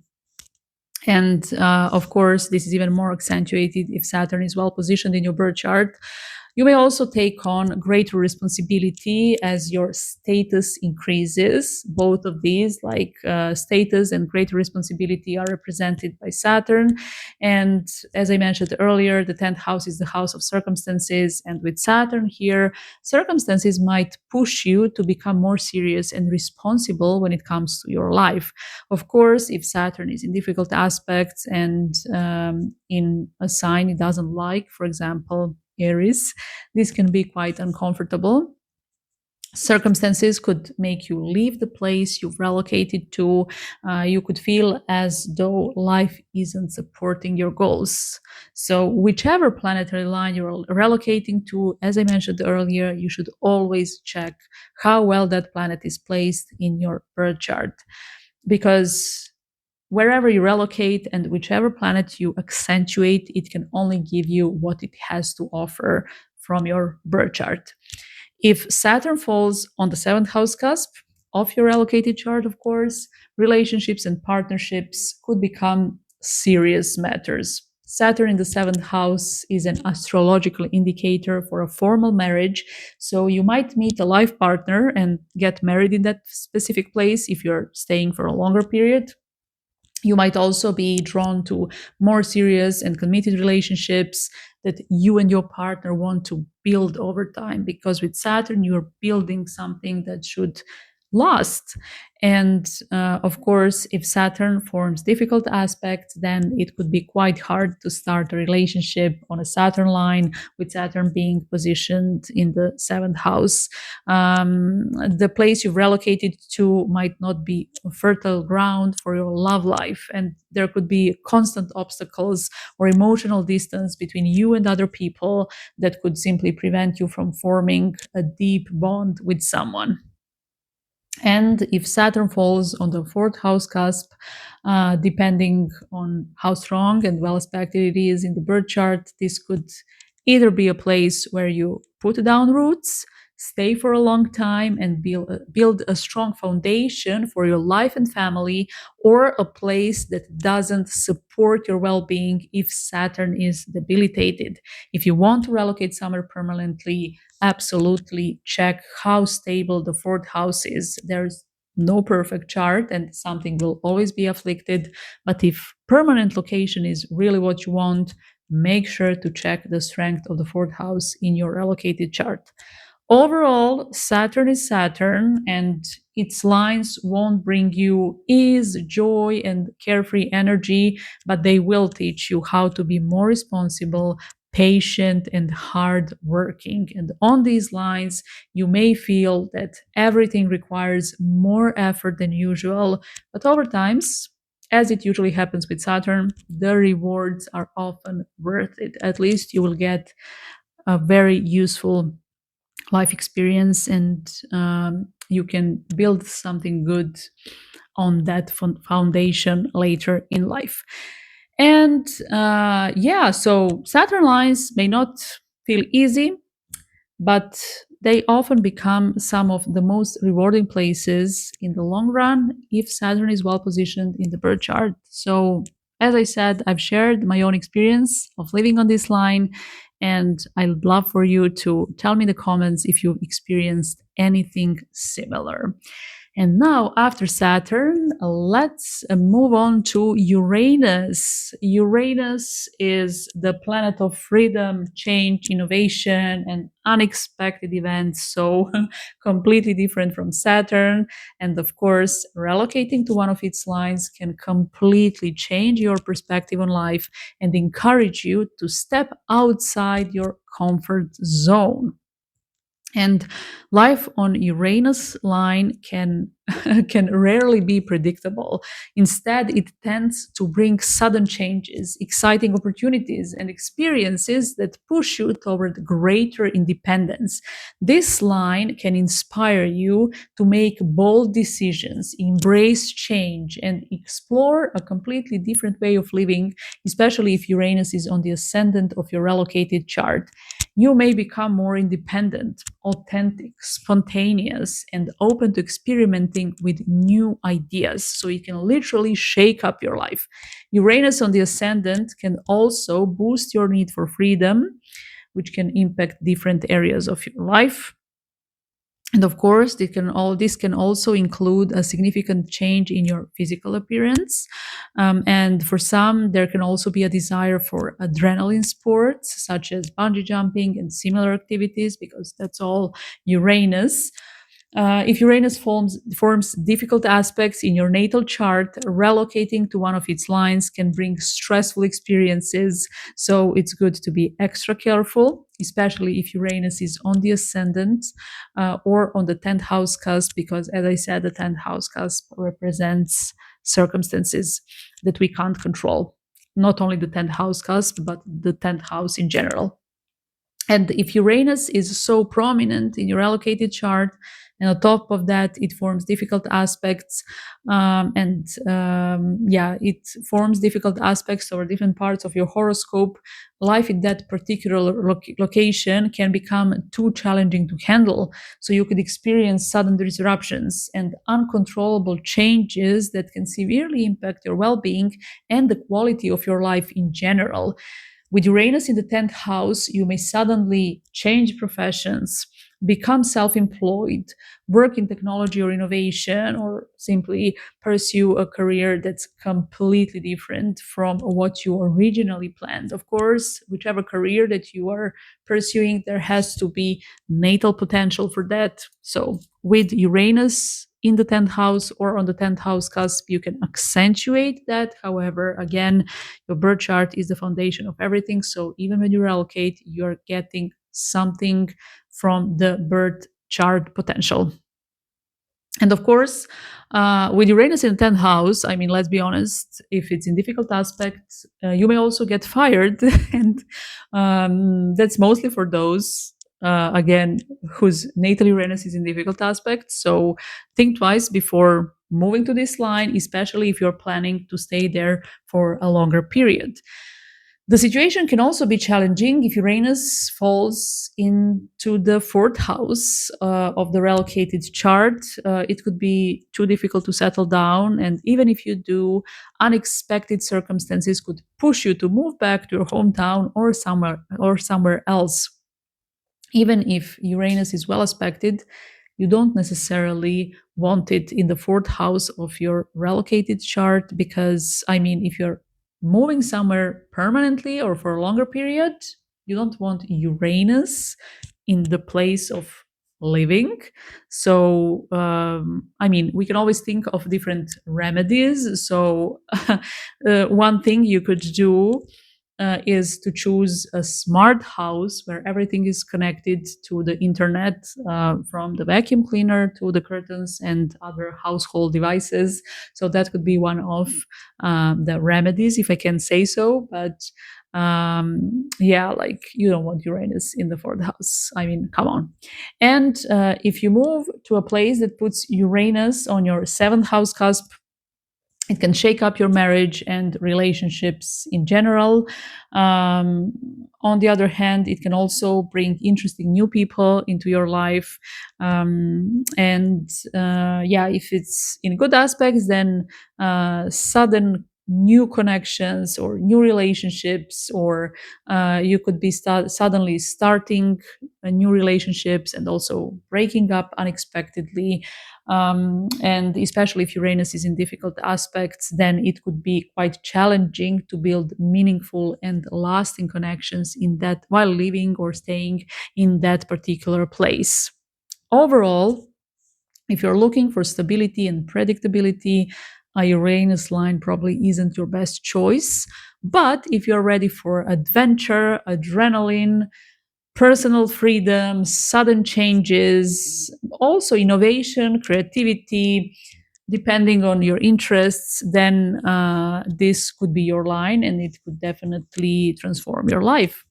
And of course, this is even more accentuated if Saturn is well positioned in your birth chart. You may also take on greater responsibility as your status increases. Both of these, like status and greater responsibility, are represented by Saturn. And as I mentioned earlier, the 10th house is the house of circumstances. And with Saturn here, circumstances might push you to become more serious and responsible when it comes to your life. Of course, if Saturn is in difficult aspects and in a sign it doesn't like, for example, Aries, this can be quite uncomfortable. Circumstances could make you leave the place you've relocated to. You could feel as though life isn't supporting your goals. So, whichever planetary line you're relocating to, as I mentioned earlier, you should always check how well that planet is placed in your birth chart. Because wherever you relocate and whichever planet you accentuate, it can only give you what it has to offer from your birth chart. If Saturn falls on the seventh house cusp of your allocated chart, of course, relationships and partnerships could become serious matters. Saturn in the seventh house is an astrological indicator for a formal marriage. So you might meet a life partner and get married in that specific place if you're staying for a longer period. You might also be drawn to more serious and committed relationships that you and your partner want to build over time, because with Saturn you're building something that should last. And of course, if Saturn forms difficult aspects, then it could be quite hard to start a relationship on a Saturn line, with Saturn being positioned in the seventh house. The place you've relocated to might not be fertile ground for your love life, and there could be constant obstacles or emotional distance between you and other people that could simply prevent you from forming a deep bond with someone. And if Saturn falls on the fourth house cusp, depending on how strong and well aspected it is in the birth chart, this could either be a place where you put down roots, stay for a long time, and build a strong foundation for your life and family, or a place that doesn't support your well being if Saturn is debilitated. If you want to relocate somewhere permanently, absolutely check how stable the fourth house is. There's no perfect chart and something will always be afflicted. But if permanent location is really what you want, make sure to check the strength of the fourth house in your allocated chart. Overall, Saturn is Saturn, and its lines won't bring you ease, joy, and carefree energy, but they will teach you how to be more responsible, patient, and hardworking. And on these lines, you may feel that everything requires more effort than usual, but over time, as it usually happens with Saturn, the rewards are often worth it. At least you will get a very useful life experience, and you can build something good on that foundation later in life. And yeah, so Saturn lines may not feel easy, but they often become some of the most rewarding places in the long run if Saturn is well positioned in the birth chart. So, as I said, I've shared my own experience of living on this line, and I'd love for you to tell me in the comments if you've experienced anything similar. And now, after Saturn, let's move on to Uranus. Uranus is the planet of freedom, change, innovation, and unexpected events. So, completely different from Saturn. And of course, relocating to one of its lines can completely change your perspective on life and encourage you to step outside your comfort zone. And life on Uranus line can can rarely be predictable. Instead, it tends to bring sudden changes, exciting opportunities, and experiences that push you toward greater independence. This line can inspire you to make bold decisions, embrace change, and explore a completely different way of living, especially if Uranus is on the ascendant of your relocated chart. You may become more independent, authentic, spontaneous, and open to experimenting with new ideas. So you can literally shake up your life. Uranus on the ascendant can also boost your need for freedom, which can impact different areas of your life. And of course, this can also include a significant change in your physical appearance. And for some, there can also be a desire for adrenaline sports, such as bungee jumping and similar activities, because that's all Uranus. If Uranus forms difficult aspects in your natal chart, relocating to one of its lines can bring stressful experiences. So it's good to be extra careful, especially if Uranus is on the ascendant or on the 10th house cusp, because as I said, the 10th house cusp represents circumstances that we can't control. Not only the 10th house cusp, but the 10th house in general. And if Uranus is so prominent in your allocated chart, and on top of that, it forms difficult aspects, it forms difficult aspects over different parts of your horoscope. Life in that particular location can become too challenging to handle. So you could experience sudden disruptions and uncontrollable changes that can severely impact your well-being and the quality of your life in general. With Uranus in the 10th house, you may suddenly change professions, become self employed, work in technology or innovation, or simply pursue a career that's completely different from what you originally planned. Of course, whichever career that you are pursuing, there has to be natal potential for that. So, with Uranus in the 10th house or on the 10th house cusp, you can accentuate that. However, again, your birth chart is the foundation of everything. So even when you relocate, you're getting something from the birth chart potential. And of course, with Uranus in the 10th house, I mean, let's be honest, if it's in difficult aspects, you may also get fired. And that's mostly for those, again, whose natal Uranus is in difficult aspects. So think twice before moving to this line, especially if you're planning to stay there for a longer period. The situation can also be challenging if Uranus falls into the fourth house of the relocated chart. It could be too difficult to settle down, and even if you do, unexpected circumstances could push you to move back to your hometown or somewhere else. Even if Uranus is well aspected, you don't necessarily want it in the fourth house of your relocated chart because, I mean, if you're moving somewhere permanently or for a longer period, you don't want Uranus in the place of living. So, I mean, we can always think of different remedies. So, one thing you could do is to choose a smart house where everything is connected to the internet, from the vacuum cleaner to the curtains and other household devices. So that could be one of the remedies, if I can say so. But yeah, like you don't want Uranus in the fourth house. I mean, come on. And if you move to a place that puts Uranus on your seventh house cusp, it can shake up your marriage and relationships in general. On the other hand, it can also bring interesting new people into your life. If it's in good aspects, then sudden new connections or new relationships, or you could be suddenly starting new relationships and also breaking up unexpectedly. And especially if Uranus is in difficult aspects, then it could be quite challenging to build meaningful and lasting connections in that while living or staying in that particular place. Overall, if you're looking for stability and predictability, a Uranus line probably isn't your best choice. But if you're ready for adventure, adrenaline, personal freedom, sudden changes, also innovation, creativity, depending on your interests, then this could be your line and it could definitely transform your life.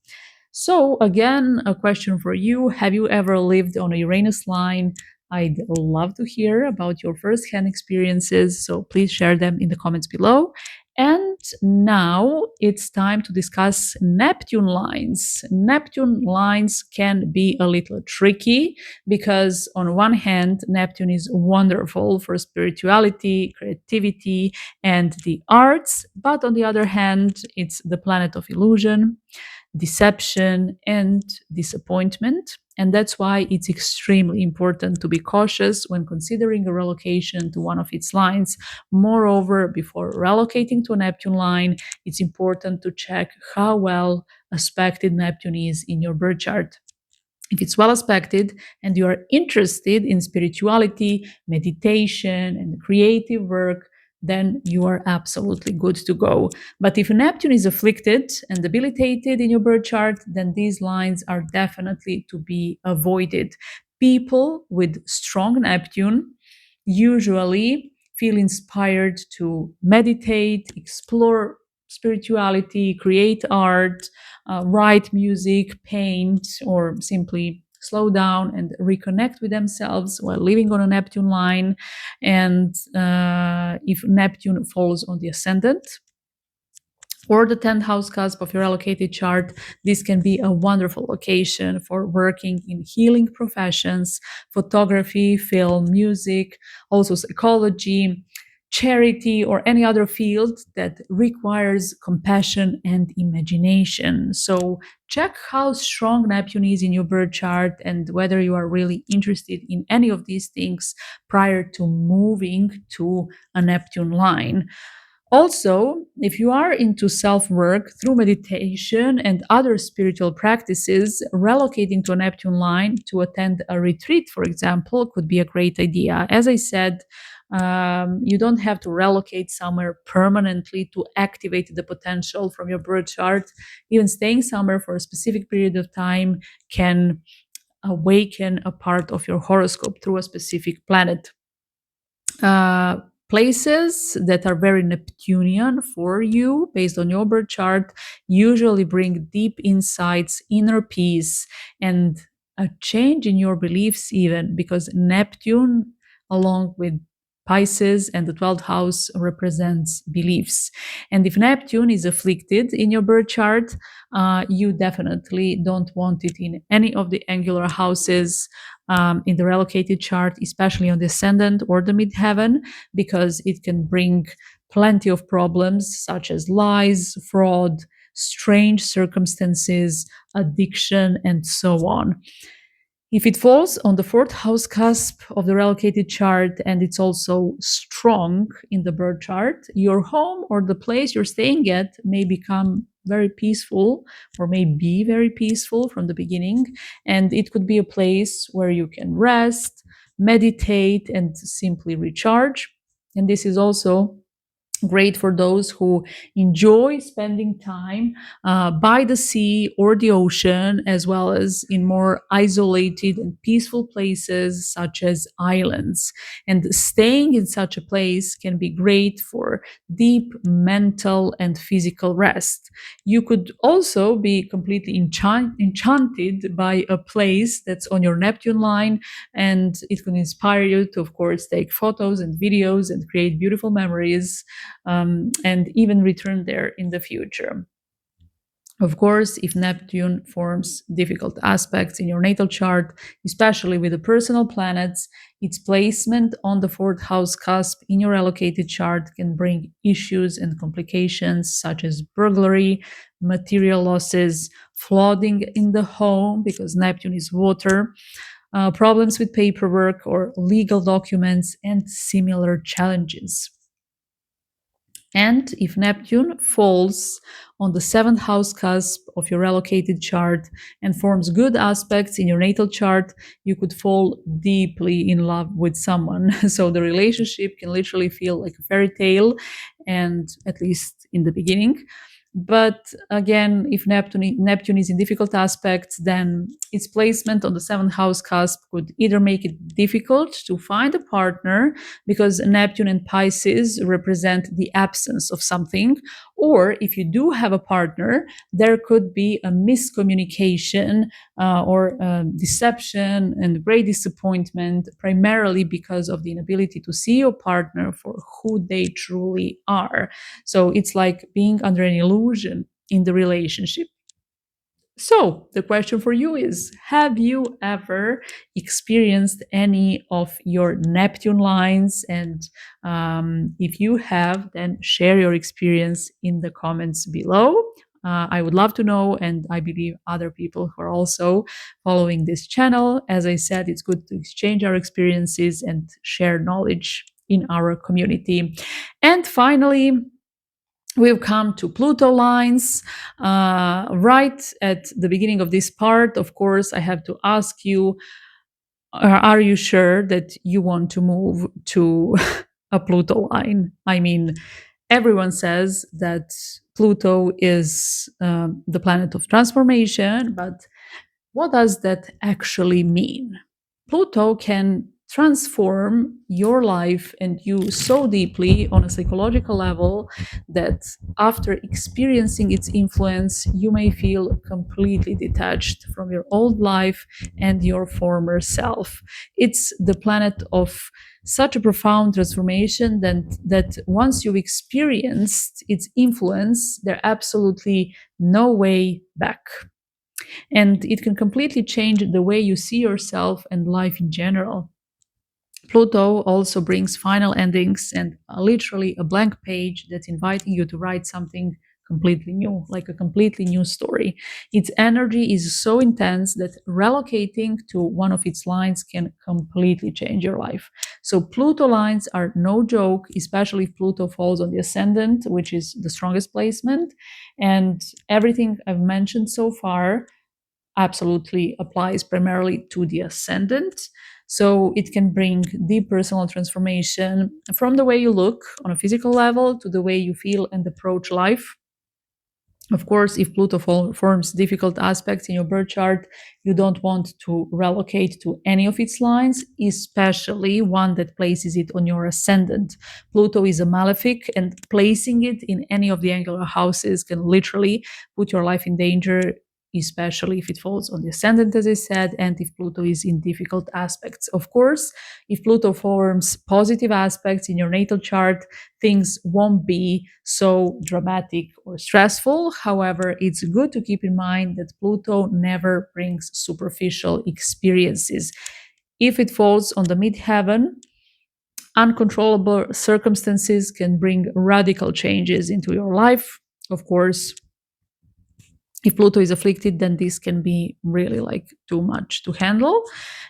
So, again, a question for you. Have you ever lived on a Uranus line? I'd love to hear about your firsthand experiences, so please share them in the comments below. And now it's time to discuss Neptune lines. Neptune lines can be a little tricky because, on one hand, Neptune is wonderful for spirituality, creativity, and the arts, but on the other hand, it's the planet of illusion, deception, and disappointment. And that's why it's extremely important to be cautious when considering a relocation to one of its lines. Moreover, before relocating to a Neptune line, it's important to check how well aspected Neptune is in your birth chart. If it's well aspected and you are interested in spirituality, meditation, and creative work, then you are absolutely good to go. But if Neptune is afflicted and debilitated in your birth chart, then these lines are definitely to be avoided. People with strong Neptune usually feel inspired to meditate, explore spirituality, create art, write music, paint, or simply slow down and reconnect with themselves while living on a Neptune line. And if Neptune falls on the ascendant, or the 10th house cusp of your allocated chart, this can be a wonderful location for working in healing professions, photography, film, music, also psychology, charity, or any other field that requires compassion and imagination. So check how strong Neptune is in your birth chart and whether you are really interested in any of these things prior to moving to a Neptune line. Also, if you are into self work through meditation and other spiritual practices, relocating to a Neptune line to attend a retreat, for example, could be a great idea. As I said, you don't have to relocate somewhere permanently to activate the potential from your birth chart. Even staying somewhere for a specific period of time can awaken a part of your horoscope through a specific planet. uh, Places that are very Neptunian for you based on your birth chart usually bring deep insights, inner peace, and a change in your beliefs, even because Neptune, along with Pisces and the 12th house, represents beliefs. And if Neptune is afflicted in your birth chart, you definitely don't want it in any of the angular houses in the relocated chart, especially on the ascendant or the midheaven, because it can bring plenty of problems such as lies, fraud, strange circumstances, addiction, and so on. If it falls on the fourth house cusp of the relocated chart and it's also strong in the birth chart, your home or the place you're staying at may become very peaceful or may be very peaceful from the beginning. And it could be a place where you can rest, meditate, and simply recharge. And this is also great for those who enjoy spending time by the sea or the ocean, as well as in more isolated and peaceful places such as islands. And staying in such a place can be great for deep mental and physical rest. You could also be completely enchanted by a place that's on your Neptune line, and it can inspire you to, of course, take photos and videos and create beautiful memories, and even return there in the future. Of course, if Neptune forms difficult aspects in your natal chart, especially with the personal planets, its placement on the fourth house cusp in your allocated chart can bring issues and complications such as burglary, material losses, flooding in the home because Neptune is water, problems with paperwork or legal documents, and similar challenges. And if Neptune falls on the seventh house cusp of your relocated chart and forms good aspects in your natal chart, you could fall deeply in love with someone. So the relationship can literally feel like a fairy tale, and at least in the beginning. But again, if Neptune is in difficult aspects, then its placement on the seventh house cusp could either make it difficult to find a partner because Neptune and Pisces represent the absence of something, or if you do have a partner, there could be a miscommunication or deception and great disappointment, primarily because of the inability to see your partner for who they truly are. So it's like being under an illusion in the relationship. So, the question for you is: have you ever experienced any of your Neptune lines? And if you have, then share your experience in the comments below. I would love to know, and I believe other people who are also following this channel. As I said, it's good to exchange our experiences and share knowledge in our community. And finally, We've come to Pluto lines. Right at the beginning of this part, of course, I have to ask you, are you sure that you want to move to a Pluto line? I mean, everyone says that Pluto is the planet of transformation, but what does that actually mean? Pluto can transform your life and you so deeply on a psychological level that after experiencing its influence, you may feel completely detached from your old life and your former self. It's the planet of such a profound transformation that once you've experienced its influence, there's absolutely no way back. And it can completely change the way you see yourself and life in general. Pluto also brings final endings and literally a blank page that's inviting you to write something completely new, like a completely new story. Its energy is so intense that relocating to one of its lines can completely change your life. So, Pluto lines are no joke, especially if Pluto falls on the ascendant, which is the strongest placement. And everything I've mentioned so far absolutely applies primarily to the ascendant. So it can bring deep personal transformation from the way you look on a physical level to the way you feel and approach life. Of course, if Pluto forms difficult aspects in your birth chart, you don't want to relocate to any of its lines, especially one that places it on your ascendant. Pluto is a malefic, and placing it in any of the angular houses can literally put your life in danger, especially if it falls on the ascendant, as I said, and if Pluto is in difficult aspects. Of course, if Pluto forms positive aspects in your natal chart, things won't be so dramatic or stressful. However, it's good to keep in mind that Pluto never brings superficial experiences. If it falls on the midheaven, uncontrollable circumstances can bring radical changes into your life. Of course, if Pluto is afflicted, then this can be really like too much to handle.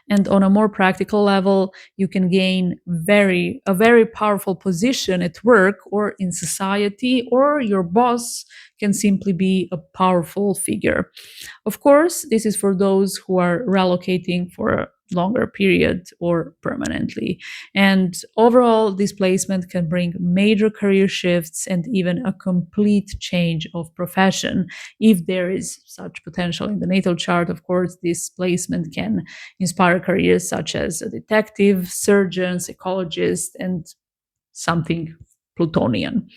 And on a more practical level, you can gain a very powerful position at work or in society, or your boss can simply be a powerful figure. Of course, this is for those who are relocating for a longer period or permanently. And overall, displacement can bring major career shifts and even a complete change of profession. If there is such potential in the natal chart, of course, this placement can inspire careers such as a detective, surgeon, psychologist, and something Plutonian.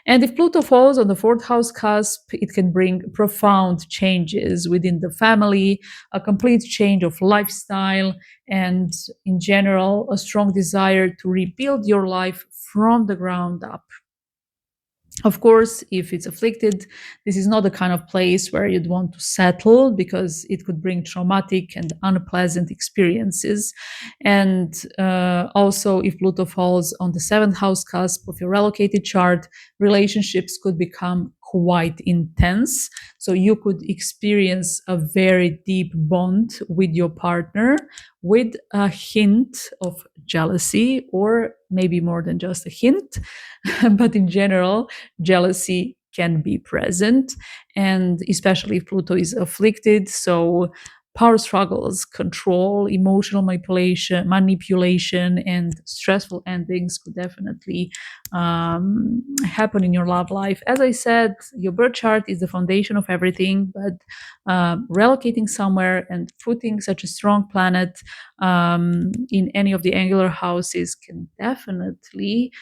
And if Pluto falls on the fourth house cusp, it can bring profound changes within the family, a complete change of lifestyle, and in general, a strong desire to rebuild your life from the ground up. Of course, if it's afflicted, this is not the kind of place where you'd want to settle because it could bring traumatic and unpleasant experiences. And also, if Pluto falls on the seventh house cusp of your relocated chart, relationships could become quite intense. So you could experience a very deep bond with your partner with a hint of jealousy, or maybe more than just a hint. But in general, jealousy can be present, and especially if Pluto is afflicted. So power struggles, control, emotional manipulation, and stressful endings could definitely happen in your love life. As I said, your birth chart is the foundation of everything, but relocating somewhere and putting such a strong planet in any of the angular houses can definitely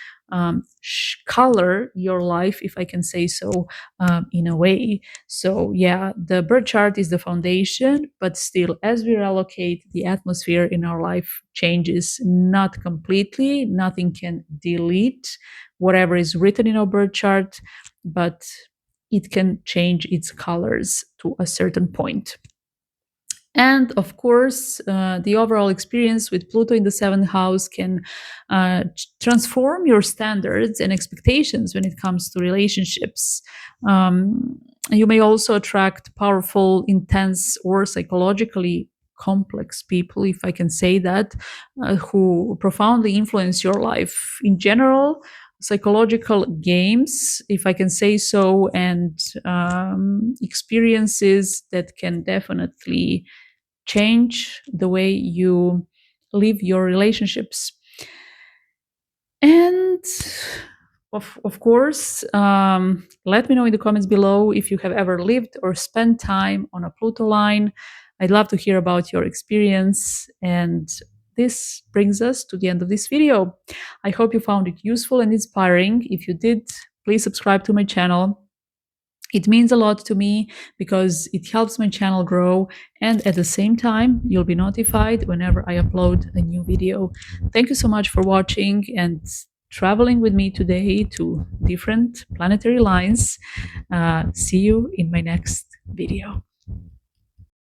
color your life, if I can say so, in a way. So, yeah, the birth chart is the foundation, but still, as we relocate, the atmosphere in our life changes, not completely. Nothing can delete whatever is written in our birth chart, but it can change its colors to a certain point. And of course, the overall experience with Pluto in the seventh house can transform your standards and expectations when it comes to relationships. You may also attract powerful, intense, or psychologically complex people, if I can say that, who profoundly influence your life. In general, psychological games, if I can say so, and experiences that can definitely change the way you live your relationships. And of course, let me know in the comments below if you have ever lived or spent time on a Pluto line. I'd love to hear about your experience. And this brings us to the end of this video. I hope you found it useful and inspiring. If you did, please subscribe to my channel. It means a lot to me because it helps my channel grow, and at the same time, you'll be notified whenever I upload a new video. Thank you so much for watching and traveling with me today to different planetary lines. See you in my next video.